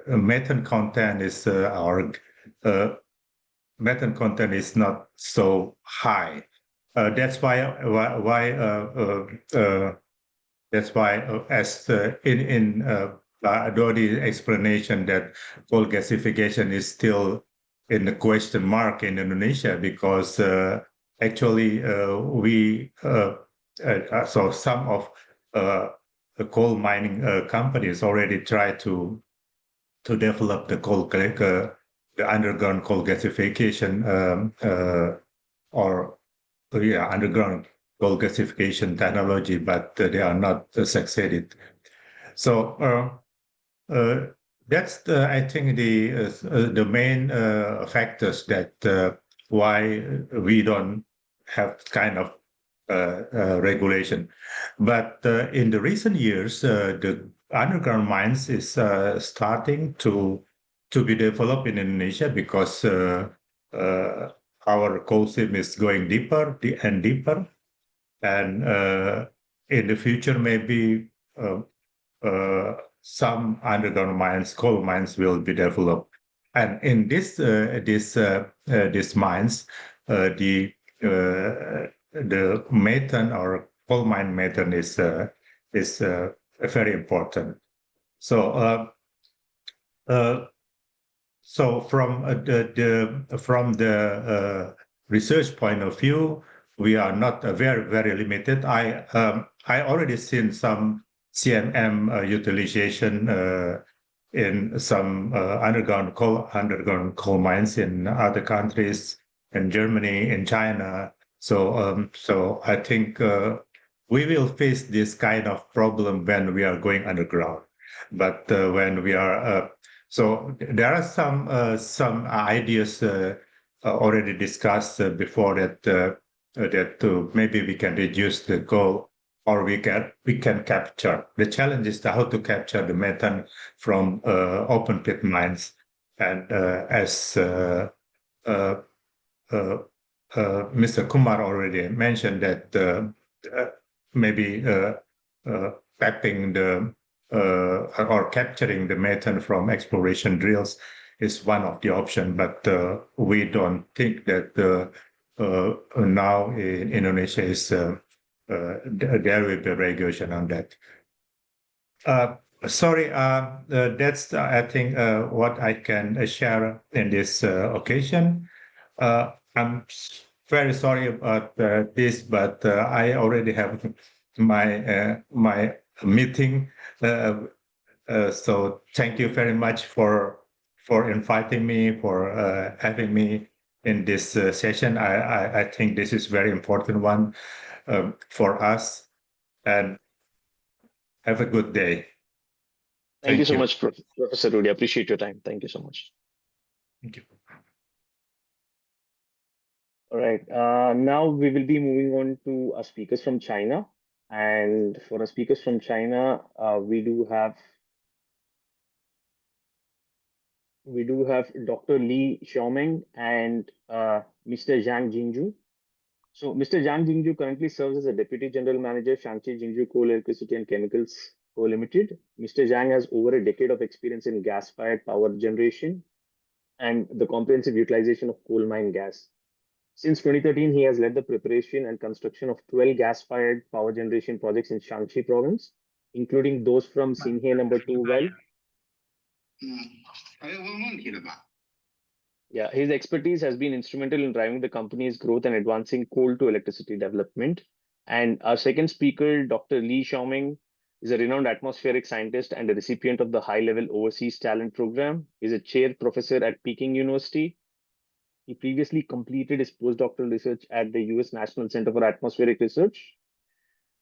methane content is methane content is not so high. That's why as in Dodi's explanation that coal gasification is still in the question mark in Indonesia because actually so some of the coal mining companies already try to develop the the underground coal gasification underground coal gasification technology, but they are not succeeded. So that's I think the main factors that why we don't have kind of regulation. But in the recent years, the underground mines is starting to be developed in Indonesia because our coal seam is going deeper and deeper, and in the future maybe some underground mines, coal mines, will be developed. And in this mines, the methane or coal mine methane is very important. So so from the research point of view, we are not very limited. I already seen some CMM utilization in some underground coal mines in other countries, in Germany, in China. So so I think we will face this kind of problem when we are going underground. But when we are so there are some ideas already discussed before that maybe we can reduce the coal or we can capture. The challenge is how to capture the methane from open pit mines, and as Mr. Kumar already mentioned that maybe tapping the or capturing the methane from exploration drills is one of the options, but we don't think that now in Indonesia is there will be regulation on that. Sorry, that's I think what I can share in this occasion. I'm very sorry about this, but I already have my meeting. So thank you very much for inviting me, for having me in this session. I think this is very important one for us. And have a good day. Thank you so much, Professor Rudy. I appreciate your time. Thank you so much. Thank you. All right. Now we will be moving on to our speakers from China. And for our speakers from China, we do have Dr. Li Xiaomeng and Mr. Zhang Jingzhu. So Mr. Zhang Jingzhu currently serves as a Deputy General Manager, Shanxi Jingzhu Coal Electricity and Chemicals Co. Limited. Mr. Zhang has over a decade of experience in gas-fired power generation and the comprehensive utilization of coal mine gas. Since 2013, he has led the preparation and construction of 12 gas-fired power generation projects in Shanxi province, including those from Xinhe No. 2 well. Yeah, his expertise has been instrumental in driving the company's growth and advancing coal to electricity development. And our second speaker, Dr. Li Xiaomeng, is a renowned atmospheric scientist and a recipient of the high-level Overseas Talent Program. He is a chair professor at Peking University. He previously completed his postdoctoral research at the US National Center for Atmospheric Research.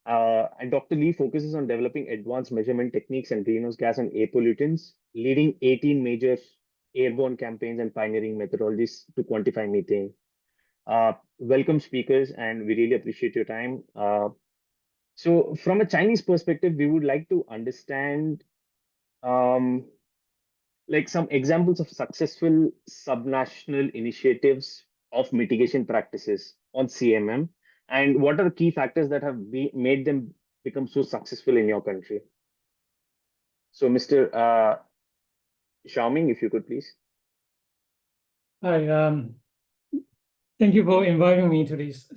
And Dr. Li focuses on developing advanced measurement techniques and greenhouse gas and air pollutants, leading 18 major airborne campaigns and pioneering methodologies to quantify methane. Welcome, speakers, and we really appreciate your time. So from a Chinese perspective, we would like to understand like some examples of successful subnational initiatives of mitigation practices on CMM, and what are the key factors that have made them become so successful in your country? So Mr. Xiaomeng, if you could please. Hi, thank you for inviting me to this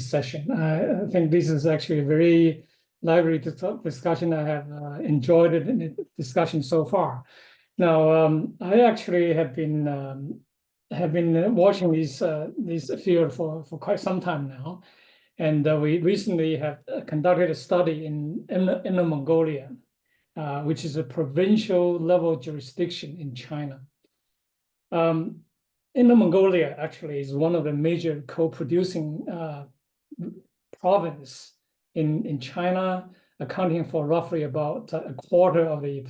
session. I think this is actually a very lively discussion. I have enjoyed it in the discussion so far. Now, I actually have been watching this field for quite some time now, and we recently have conducted a study in Inner Mongolia, which is a provincial level jurisdiction in China. Inner Mongolia actually is one of the major coal-producing province in China, accounting for roughly about a quarter of the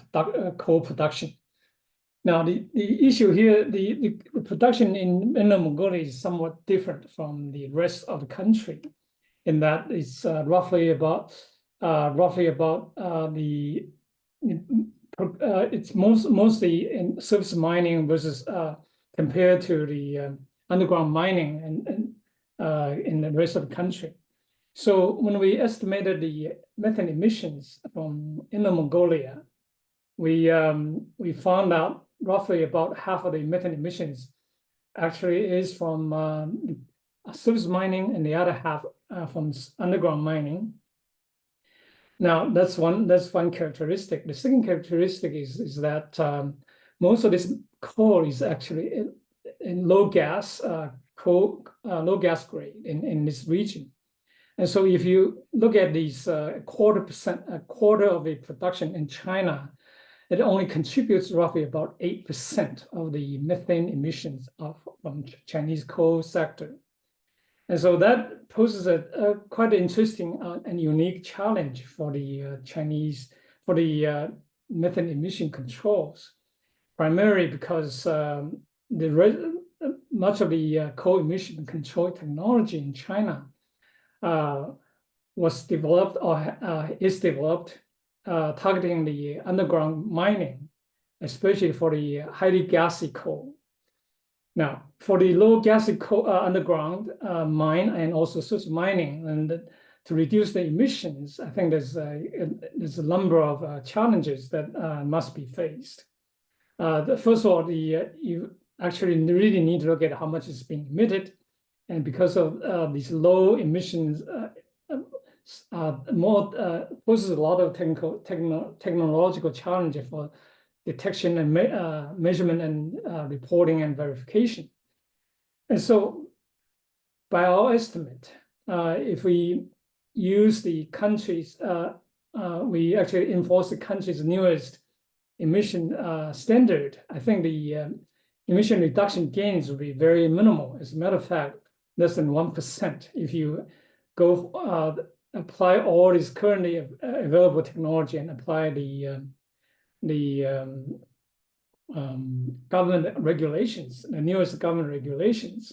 coal production. Now, the issue here, the production in Inner Mongolia is somewhat different from the rest of the country, in that it's it's mostly in surface mining versus compared to the underground mining and in the rest of the country. So when we estimated the methane emissions from Inner Mongolia, we found out roughly about half of the methane emissions actually is from surface mining, and the other half from underground mining. Now that's one characteristic. The second characteristic is that most of this coal is actually in low gas grade in this region. And so if you look at these a quarter of the production in China, it only contributes roughly about 8% of the methane emissions from Chinese coal sector. And so that poses a quite interesting and unique challenge for the methane emission controls, primarily because much of the coal emission control technology in China was developed or is developed targeting the underground mining, especially for the highly gassy coal. Now, for the low gassy coal underground mine and also surface mining, and to reduce the emissions, I think there's a number of challenges that must be faced. First of all, you actually really need to look at how much is being emitted, and because of these low emissions, poses a lot of technological challenges for detection and measurement and reporting and verification. And so by our estimate, if we use the country's, we actually enforce the country's newest emission standard, I think the emission reduction gains will be very minimal. As a matter of fact, less than 1%. If you go apply all this currently available technology and apply the government regulations, the newest government regulations.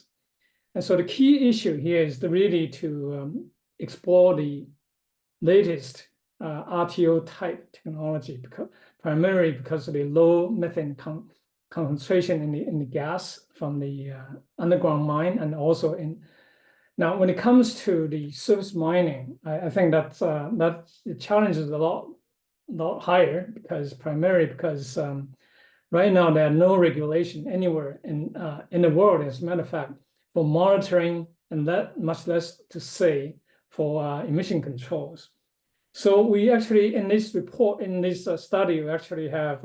And so the key issue here is really to explore the latest RTO type technology, primarily because of the low methane concentration in the gas from the underground mine, and also now when it comes to the surface mining, I think that the challenge is a lot higher, primarily because right now there are no regulation anywhere in the world, as a matter of fact, for monitoring, and much less to say for emission controls. So we actually, in this report, in this study, we actually have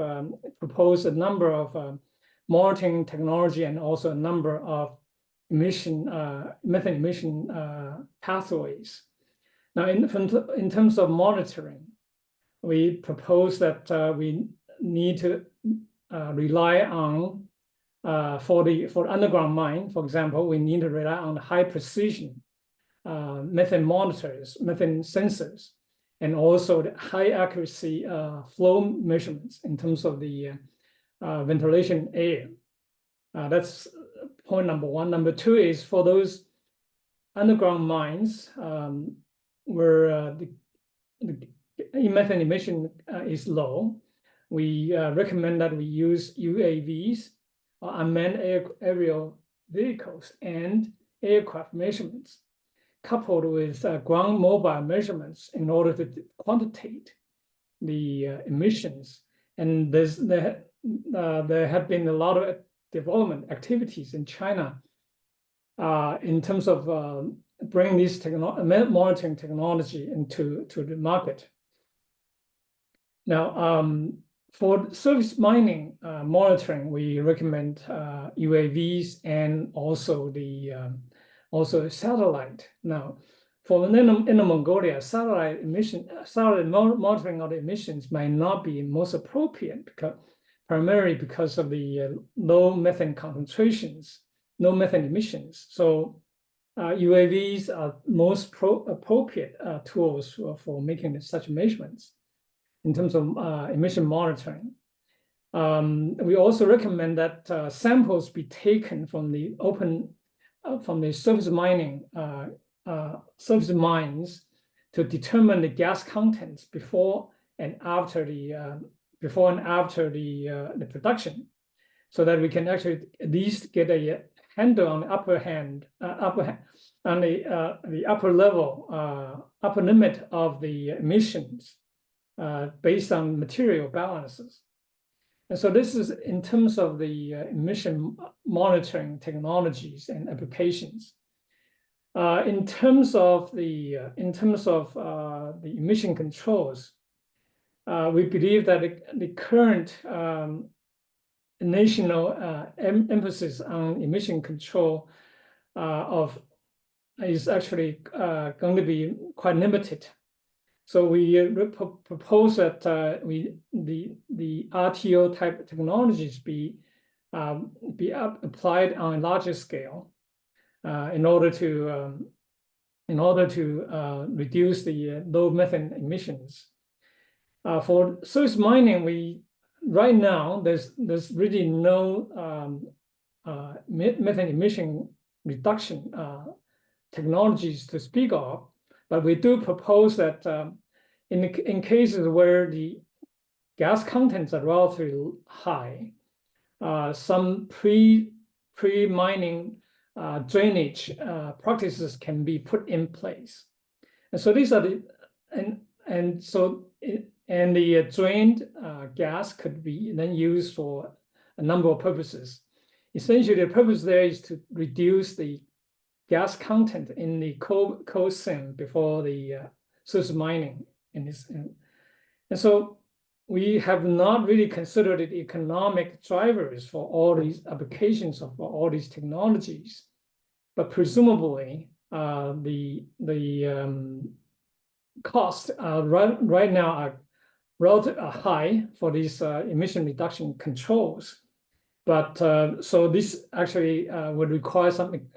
proposed a number of monitoring technology and also a number of methane emission pathways. Now, in terms of monitoring, we propose that we need to rely on, for the underground mine, for example, we need to rely on high precision methane monitors, methane sensors, and also the high accuracy flow measurements in terms of the ventilation air. That's point number one. Number two is for those underground mines where the methane emission is low, we recommend that we use UAVs, or unmanned aerial vehicles, and aircraft measurements, coupled with ground mobile measurements in order to quantitate the emissions. And there have been a lot of development activities in China in terms of bringing this monitoring technology into the market. Now, for surface mining monitoring, we recommend UAVs and also also satellite. Now, for Inner Mongolia, satellite monitoring of the emissions might not be most appropriate, primarily because of the low methane concentrations, no methane emissions. So UAVs are most appropriate tools for making such measurements in terms of emission monitoring. We also recommend that samples be taken from the surface mining, surface mines, to determine the gas contents before and after the production, so that we can actually at least get a handle on the upper level, upper limit of the emissions based on material balances. And so this is in terms of the emission monitoring technologies and applications. In terms of the emission controls, we believe that the current national emphasis on emission control is actually going to be quite limited. So we propose that the RTO type technologies be applied on a larger scale in order to reduce the low methane emissions. For surface mining, right now there's really no methane emission reduction technologies to speak of. But we do propose that in cases where the gas contents are relatively high, some pre-mining drainage practices can be put in place. And so these are the the drained gas could be then used for a number of purposes. Essentially, the purpose there is to reduce the gas content in the coal seam before the surface mining. And so we have not really considered the economic drivers for all these applications of all these technologies, but presumably the costs right now are relatively high for these emission reduction controls. But so this actually would require something,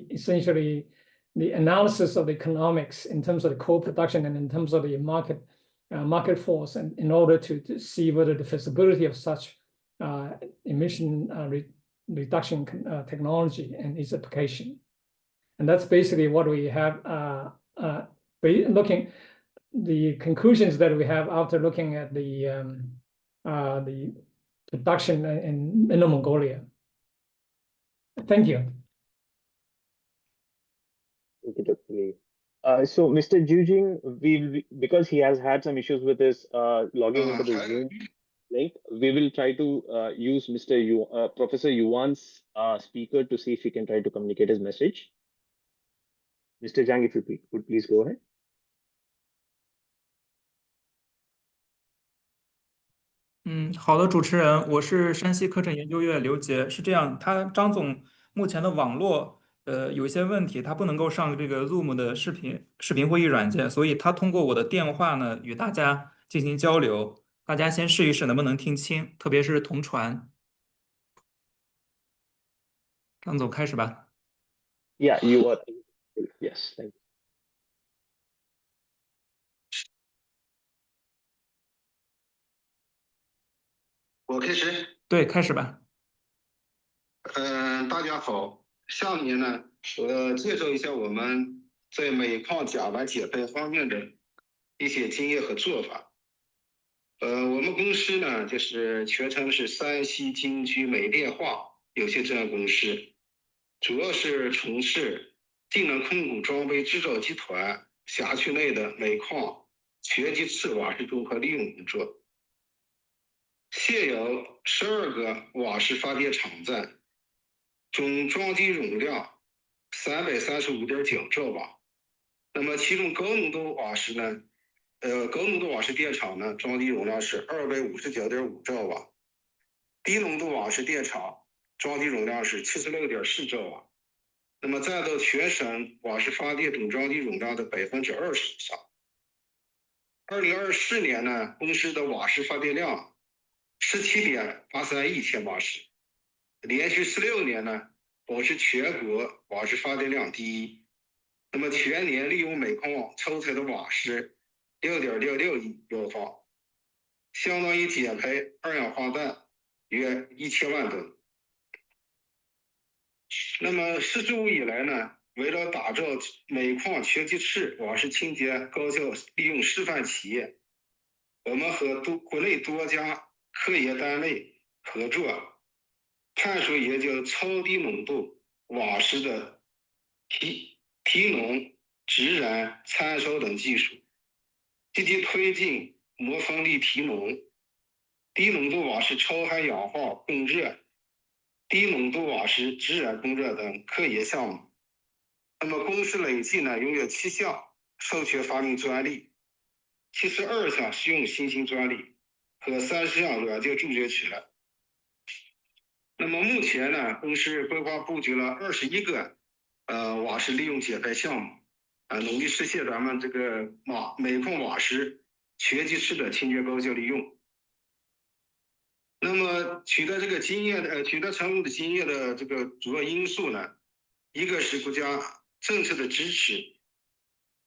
essentially the analysis of the economics in terms of the coal production and in terms of the market force, and in order to see whether the feasibility of such emission reduction technology and its application. And that's basically what we have looking. The conclusions that we have after looking at the production in Inner Mongolia. Thank you. Thank you, Dr. Lee. So Mr. Jujing, because he has had some issues with his logging into the Zoom link, we will try to use Professor Yuan's speaker to see if he can try to communicate his message. Mr. Zhang, if you could please go ahead. 好的，主持人，我是山西课程研究院刘杰。是这样，张总目前的网络有一些问题，他不能够上这个 Zoom 的视频会议软件，所以他通过我的电话呢与大家进行交流。大家先试一试能不能听清，特别是同传。张总，开始吧。Yeah, you are. Yes, thank you. 我开始。对，开始吧。大家好，下面呢，我介绍一下我们在煤矿甲烷减排方面的一些经验和做法。我们公司呢，就是全称是山西京居煤电化有限责任公司，主要是从事技能控股装备制造集团辖区内的煤矿全级次瓦斯综合利用工作。现有12个瓦斯发电场站，总装机容量335.9兆瓦。那么其中高浓度瓦斯呢，高浓度瓦斯电厂呢，装机容量是259.5兆瓦，低浓度瓦斯电厂装机容量是76.4兆瓦。那么占到全省瓦斯发电总装机容量的20%以上。2024年呢，公司的瓦斯发电量17.83亿千瓦时，连续16年呢保持全国瓦斯发电量第一。那么全年利用煤矿抽采的瓦斯6.66亿标方，相当于减排二氧化氮约1000万吨。那么45以来呢，为了打造煤矿全级次瓦斯清洁高效利用示范企业，我们和国内多家科研单位合作，探索研究超低浓度瓦斯的提浓、直燃、参烧等技术，积极推进膜风力提浓、低浓度瓦斯超含氧化供热、低浓度瓦斯直燃供热等科研项目。那么公司累计呢拥有7项授权发明专利，72项实用新型专利和30项软件注册权。那么目前呢，公司规划布局了21个瓦斯利用减排项目，努力实现咱们这个煤矿瓦斯全级次的清洁高效利用。那么取得成功的经验的这个主要因素呢，一个是国家政策的支持。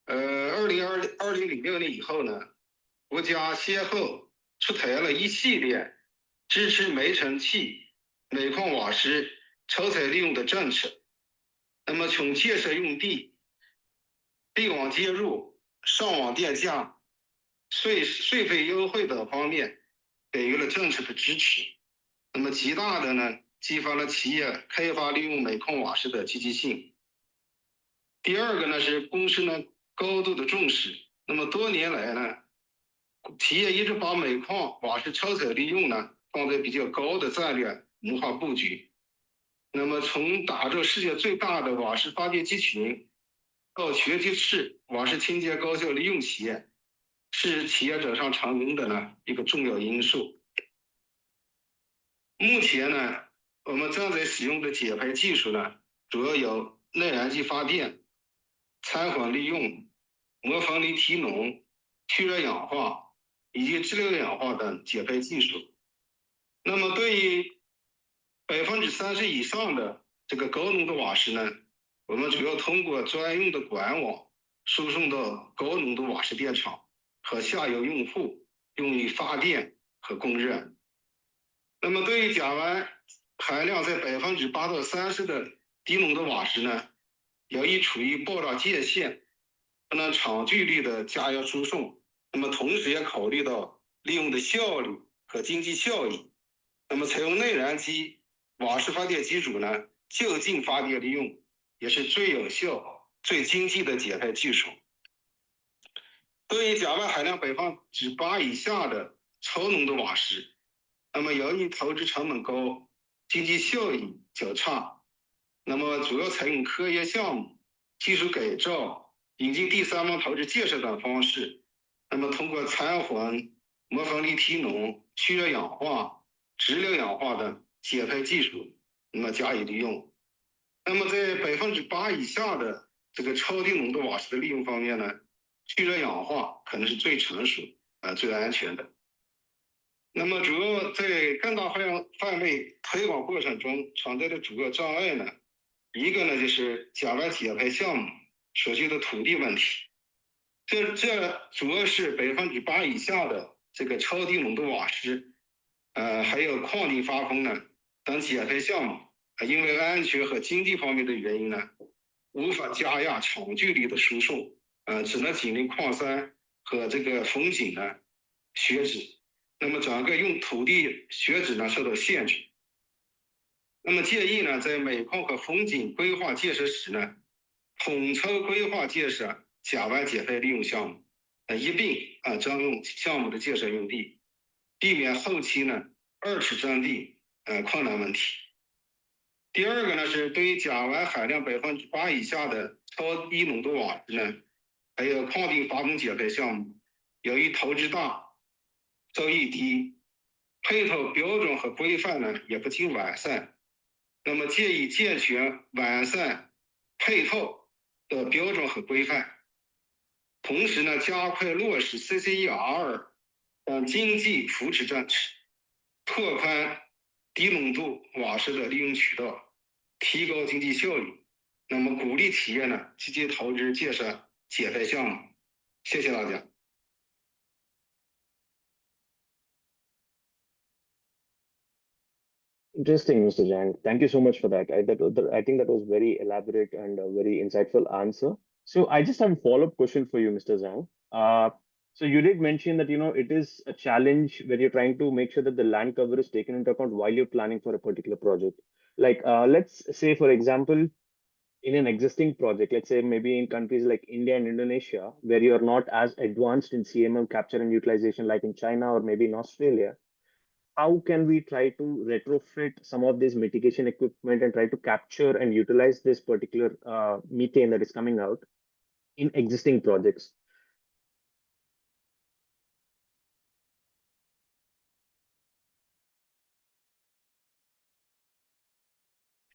2006年以后呢，国家先后出台了一系列支持煤层气、煤矿瓦斯抽采利用的政策。那么从建设用地、地网接入、上网电价、税费优惠等方面给予了政策的支持。那么极大的呢激发了企业开发利用煤矿瓦斯的积极性。第二个呢是公司呢高度的重视。那么多年来呢，企业一直把煤矿瓦斯抽采利用呢放在比较高的战略文化布局。那么从打造世界最大的瓦斯发电集群到全级次瓦斯清洁高效利用企业，是企业走上成功的呢一个重要因素。目前呢，我们正在使用的减排技术呢，主要有内燃机发电、参混利用、膜风力提浓、去热氧化以及质量氧化等减配技术。那么对于30%以上的这个高浓度瓦斯呢，我们主要通过专用的管网输送到高浓度瓦斯电厂和下游用户，用于发电和供热。那么对于甲烷含量在8%到30%的低浓度瓦斯呢，由于处于爆炸界限，不能长距离的加压输送，那么同时也考虑到利用的效率和经济效益，那么采用内燃机瓦斯发电机组呢，就近发电利用也是最有效、最经济的减排技术。对于甲烷含量8%以下的超浓度瓦斯，那么由于投资成本高，经济效益较差，那么主要采用科研项目、技术改造、引进第三方投资建设等方式，那么通过掺混、模仿立体浓、去热氧化、质量氧化的减排技术，那么加以利用。那么在8%以下的这个超低浓度瓦斯的利用方面呢，去热氧化可能是最成熟、最安全的。那么主要在更大范围推广过程中存在的主要障碍呢，一个呢就是甲烷减排项目所需的土地问题，这主要是8%以下的这个超低浓度瓦斯，还有矿地发空呢等减排项目，因为安全和经济方面的原因呢，无法加压长距离的输送，只能紧邻矿山和这个风景呢选址。那么整个用土地选址呢受到限制。那么建议呢，在煤矿和风景规划建设时呢，统筹规划建设甲烷减排利用项目，一并征用项目的建设用地，避免后期呢二次征地困难问题。第二个呢是对于甲烷含量8%以下的超低浓度瓦斯呢，还有矿地发空减排项目，由于投资大、收益低，配套标准和规范呢也不尽完善，那么建议健全完善配套的标准和规范，同时呢加快落实 CCER 等经济扶持政策，拓宽低浓度瓦斯的利用渠道，提高经济效益，那么鼓励企业呢积极投资建设减排项目。谢谢大家。Interesting, Mr. Zhang. Thank you so much for that. I think that was very elaborate and a very insightful answer. So I just have a follow-up question for you, Mr. Zhang. So you did mention that, it is a challenge when you're trying to make sure that the land cover is taken into account while you're planning for a particular project. Like, let's say, for example, in an existing project, let's say maybe in countries like India and Indonesia, where you're not as advanced in CMM capture and utilization like in China or maybe in Australia, how can we try to retrofit some of this mitigation equipment and try to capture and utilize this particular methane that is coming out in existing projects?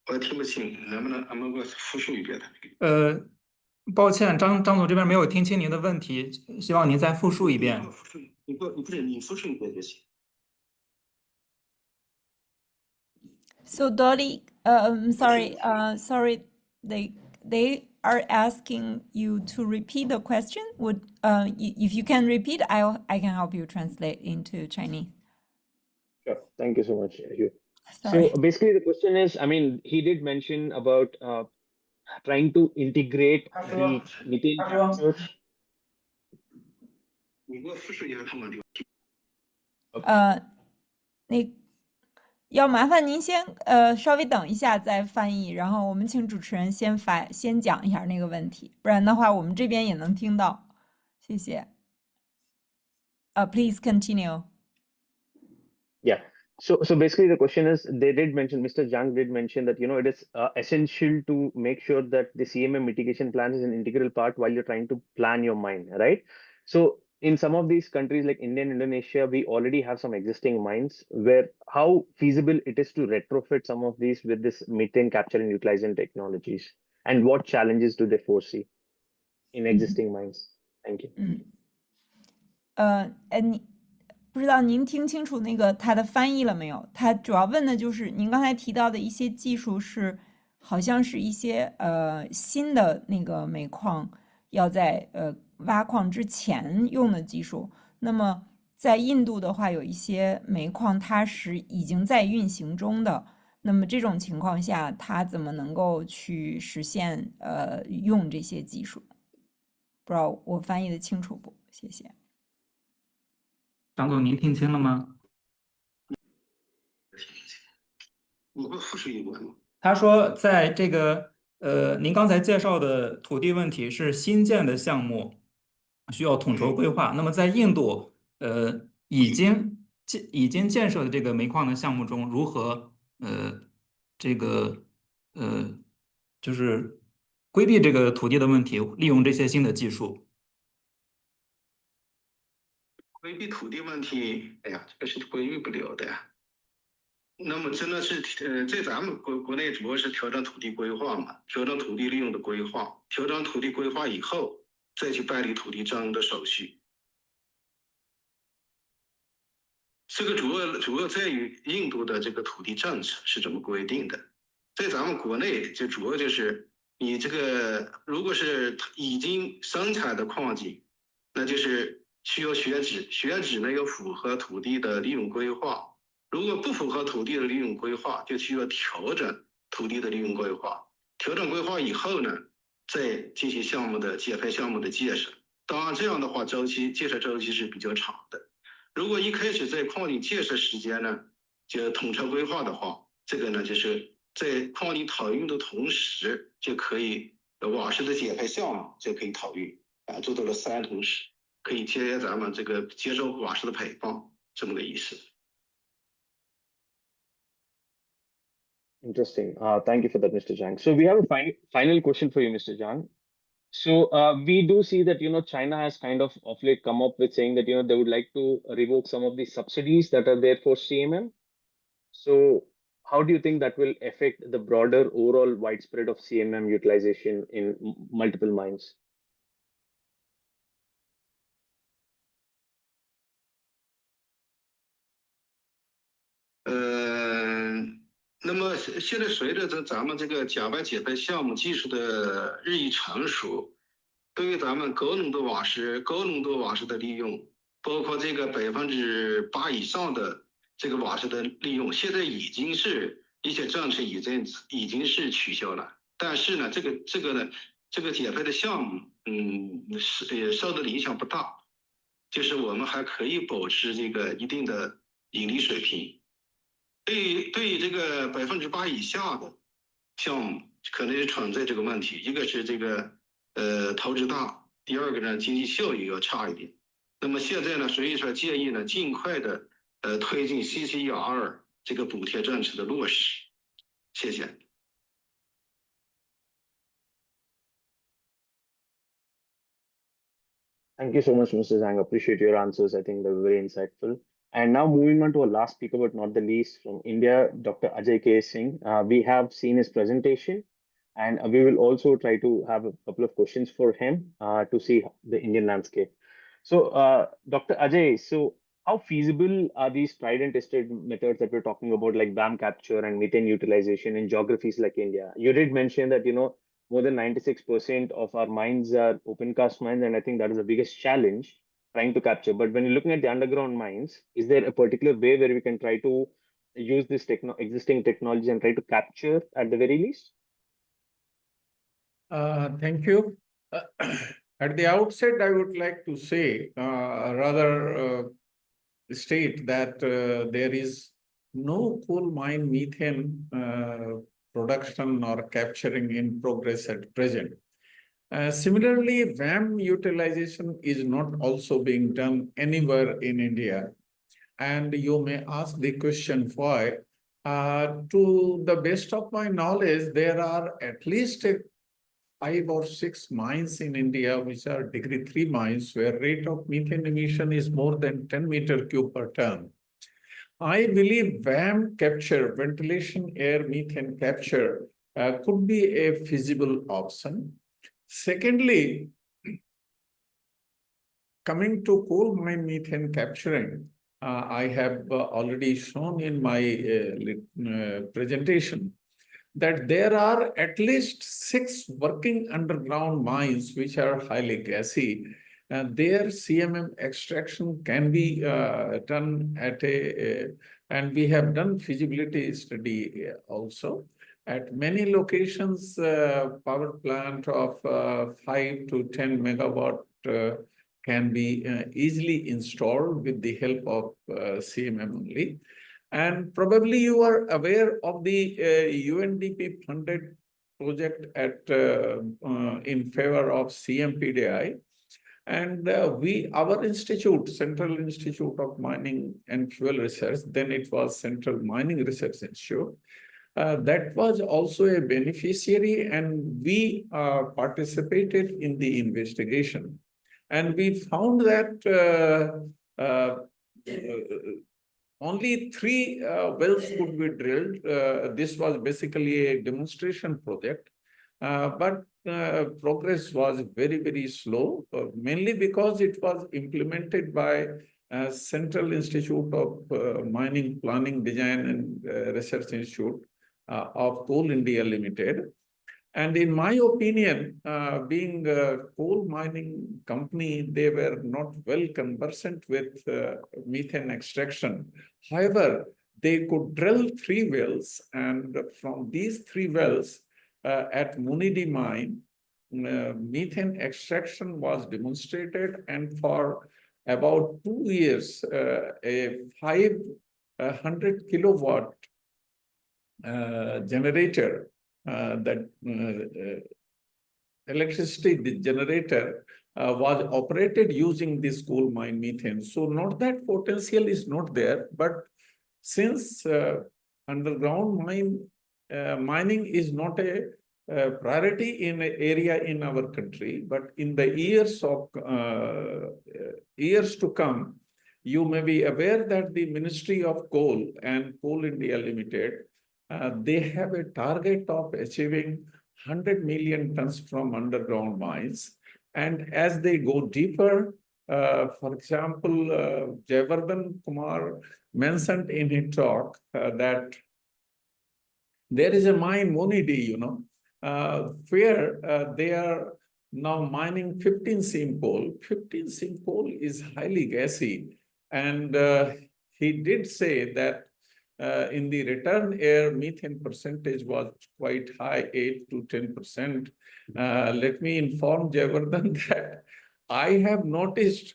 Uh, 抱歉，张总这边没有听清您的问题，希望您再复述一遍。So Dolly, sorry, they are asking you to repeat the question. If you can repeat, I can help you translate into Chinese. Sure. Thank you so much. Sorry. So basically the question is, I mean, he did mention about trying to integrate the methane capture. 要麻烦您先稍微等一下再翻译，然后我们请主持人先讲一下那个问题，不然的话我们这边也能听到。谢谢。Please continue. Yeah. So basically the question is, they did mention, Mr. Zhang did mention that, it is essential to make sure that the CMM mitigation plan is an integral part while you're trying to plan your mine, right? So in some of these countries like India and Indonesia, we already have some existing mines where how feasible it is to retrofit some of these with this methane capture and utilization technologies, and what challenges do they foresee in existing mines? Thank you. 你不知道您听清楚那个它的翻译了没有？它主要问的就是您刚才提到的一些技术是，好像是一些新的那个煤矿要在挖矿之前用的技术。那么在印度的话，有一些煤矿它是已经在运行中的。那么这种情况下，它怎么能够去实现用这些技术？不知道我翻译的清楚不？谢谢。张总，您听清了吗？我会复述一遍。他说，在这个您刚才介绍的土地问题是新建的项目，需要统筹规划。那么在印度，已经建设的这个煤矿的项目中，如何这个就是规避这个土地的问题，利用这些新的技术？规避土地问题，哎呀，这个是规避不了的。那么真的是在咱们国内主要是调整土地规划嘛，调整土地利用的规划，调整土地规划以后，再去办理土地征的手续。这个主要在于印度的这个土地政策是怎么规定的，在咱们国内就主要就是你这个如果是已经生产的矿井，那就是需要选址，选址呢要符合土地的利用规划，如果不符合土地的利用规划，就需要调整土地的利用规划，调整规划以后呢，再进行项目的解配项目的建设。当然这样的话建设周期是比较长的。如果一开始在矿井建设时间呢，就统筹规划的话，这个呢就是在矿井讨运的同时，就可以瓦斯的减排项目就可以讨运啊，做到了3同时，可以节约咱们这个接受瓦斯的排放，这么个意思。Interesting. Thank you for that, Mr. Zhang. So we have a final question for you, Mr. Zhang. So we do see that China has kind of late come up with saying that they would like to revoke some of the subsidies that are there for CMM. So how do you think that will affect the broader overall widespread of CMM utilization in multiple mines? 那么现在随着咱们这个甲烷减排项目技术的日益成熟，对于咱们高浓度瓦斯的利用，包括这个8%以上的这个瓦斯的利用，现在已经是一些政策已经是取消了。但是呢，这个减排的项目，也受到的影响不大，就是我们还可以保持这个一定的盈利水平。对于这个8%以下的项目，可能也存在这个问题。一个是这个投资大，第二个呢经济效益要差一点。那么现在呢，所以说建议呢尽快的推进 CCER 这个补贴政策的落实。谢谢。Thank you so much, Mr. Zhang. Appreciate your answers. I think they're very insightful. And now moving on to our last speaker, but not the least, from India, Dr. Ajay K. Singh. We have seen his presentation, and we will also try to have a couple of questions for him to see the Indian landscape. So, Dr. Ajay, so how feasible are these tried and tested methods that we're talking about, like BAM capture and methane utilization in geographies like India? You did mention that, more than 96% of our mines are open cast mines, and I think that is the biggest challenge trying to capture. But when you're looking at the underground mines, is there a particular way where we can try to use this existing technology and try to capture at the very least? Thank you. At the outset, I would like to say, state that there is no coal mine methane production or capturing in progress at present. Similarly, VAM utilization is not also being done anywhere in India. And you may ask the question why. To the best of my knowledge, there are at least 5 or 6 mines in India, which are degree 3 mines, where rate of methane emission is more than 10 meter cube per ton. I believe VAM capture, ventilation air methane capture, could be a feasible option. Secondly, coming to coal mine methane capturing, I have already shown in my presentation that there are at least 6 working underground mines which are highly gassy. Their CMM extraction can be done at and we have done feasibility study also. At many locations, power plant of 5 to 10 megawatt can be easily installed with the help of CMM only. And probably you are aware of the UNDP funded project at in favor of CMPDI. And our institute, Central Institute of Mining and Fuel Research, then it was Central Mining Research Institute, that was also a beneficiary, and we participated in the investigation. And we found that only 3 wells could be drilled. This was basically a demonstration project, but progress was very, very slow, mainly because it was implemented by Central Institute of Mining, Planning, Design and Research Institute of Coal India Limited. And in my opinion, being a coal mining company, they were not well conversant with methane extraction. However, they could drill 3 wells, and from these 3 wells at Munidi mine, methane extraction was demonstrated, and for about 2 years, a 500 kilowatt generator, that electricity generator was operated using this coal mine methane. So not that potential is not there, but since underground mining is not a priority in an area in our country, but in the years to come, you may be aware that the Ministry of Coal and Coal India Limited, they have a target of achieving 100 million tons from underground mines. And as they go deeper, for example, Jayavardhan Kumar mentioned in his talk that there is a mine, Monidi, where they are now mining 15 seam coal. 15 seam coal is highly gassy. And he did say that in the return air, methane percentage was quite high, 8 to 10%. Let me inform Jayavardhan that I have noticed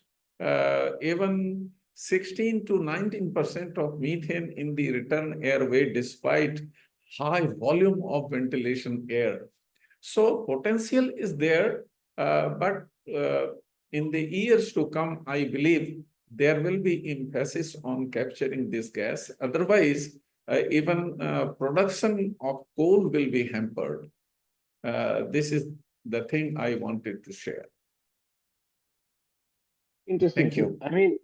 even 16 to 19% of methane in the return airway, despite high volume of ventilation air. So potential is there, but in the years to come, I believe there will be emphasis on capturing this gas. Otherwise, even production of coal will be hampered. This is the thing I wanted to share. Interesting. Thank you. I mean,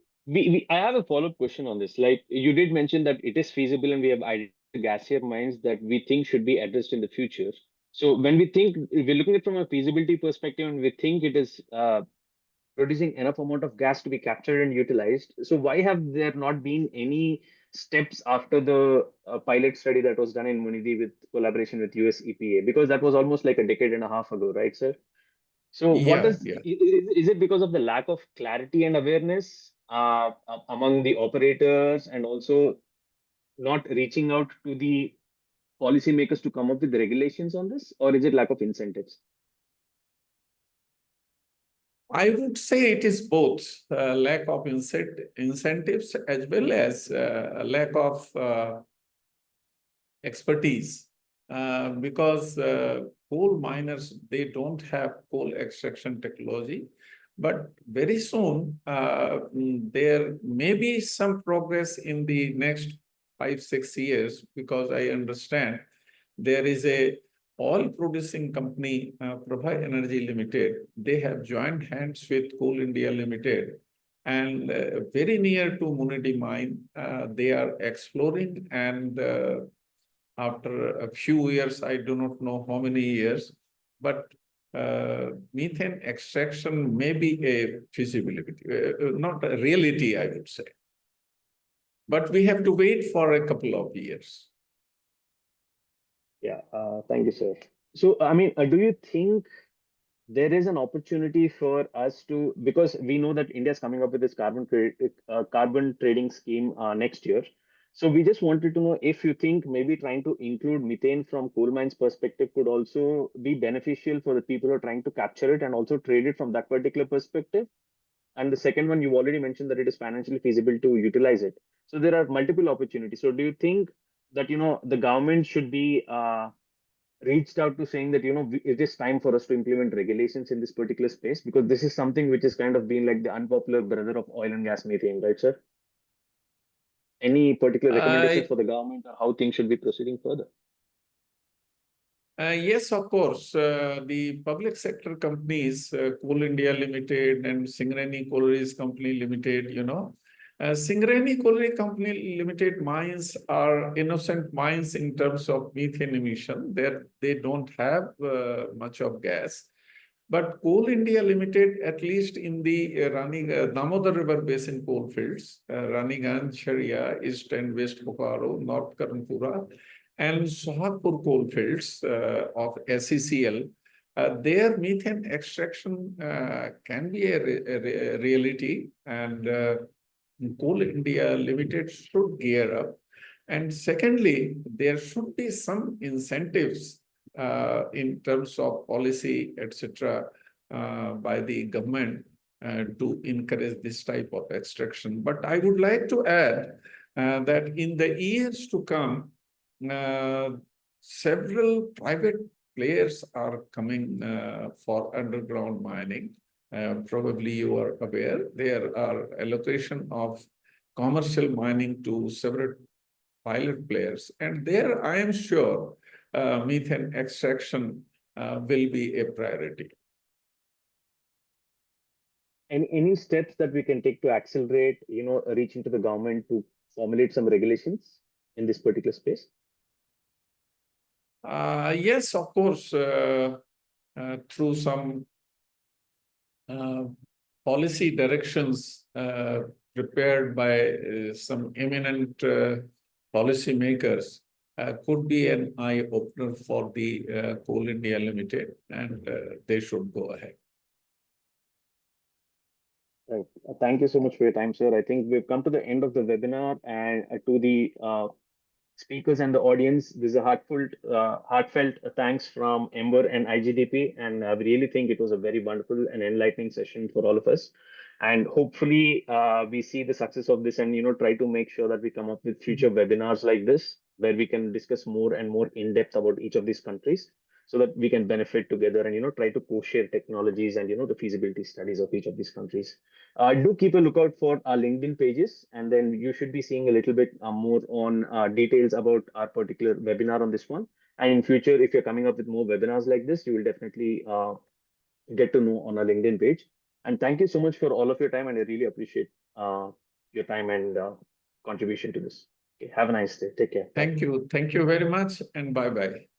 I have a follow-up question on this. Like you did mention that it is feasible and we have identified gassier mines that we think should be addressed in the future. So when we think, we're looking at it from a feasibility perspective and we think it is producing enough amount of gas to be captured and utilized. So why have there not been any steps after the pilot study that was done in Munidi with collaboration with US EPA? Because that was almost like a decade and a half ago, right, sir? So is it because of the lack of clarity and awareness among the operators, and also not reaching out to the policymakers to come up with the regulations on this, or is it lack of incentives? I would say it is both lack of incentives as well as lack of expertise, because coal miners, they don't have coal extraction technology. But very soon, there may be some progress in the next 5-6 years, because I understand there is a oil producing company, Prabha Energy Limited. They have joined hands with Coal India Limited, and very near to Munidi mine, they are exploring, and after a few years, I do not know how many years, but methane extraction may be a feasibility, not a reality, I would say. But we have to wait for a couple of years. Yeah, thank you, sir. So, I mean, do you think there is an opportunity for us to, because we know that India is coming up with this carbon trading scheme next year. So we just wanted to know if you think maybe trying to include methane from coal mines perspective could also be beneficial for the people who are trying to capture it and also trade it from that particular perspective. And the second one, you already mentioned that it is financially feasible to utilize it. So there are multiple opportunities. So do you think that, the government should be reached out to saying that, it is time for us to implement regulations in this particular space, because this is something which is kind of been like the unpopular brother of oil and gas methane, right, sir? Any particular recommendations for the government or how things should be proceeding further? Yes, of course. The public sector companies, Coal India Limited and Singareni Collieries Company Limited, Singareni Colliery Company Limited mines are innocent mines in terms of methane emission. They don't have much of gas. But Coal India Limited, at least in the Damodar River Basin coal fields, Raniganj, Sharia, East and West Bokaro, North Karanpura, and Sohagpur coal fields of SECL, their methane extraction can be a reality, and Coal India Limited should gear up. And secondly, there should be some incentives in terms of policy, etc., by the government to encourage this type of extraction. But I would like to add that in the years to come, several private players are coming for underground mining. Probably you are aware, there are allocation of commercial mining to several pilot players. And there, I am sure, methane extraction will be a priority. Any steps that we can take to accelerate, reaching to the government to formulate some regulations in this particular space? Yes, of course, through some policy directions prepared by some eminent policymakers could be an eye-opener for the Coal India Limited, and they should go ahead. Right. Thank you so much for your time, sir. I think we've come to the end of the webinar, and to the speakers and the audience, this is a heartfelt thanks from Ember and iGDP, and I really think it was a very wonderful and enlightening session for all of us. And hopefully we see the success of this and try to make sure that we come up with future webinars like this, where we can discuss more and more in depth about each of these countries, so that we can benefit together and try to co-share technologies and the feasibility studies of each of these countries. Do keep a lookout for our LinkedIn pages, and then you should be seeing a little bit more on details about our particular webinar on this one. And in future, if you're coming up with more webinars like this, you will definitely get to know on our LinkedIn page. And thank you so much for all of your time, and I really appreciate your time and contribution to this. Okay, have a nice day. Take care. Thank you. Thank you very much, and bye-bye.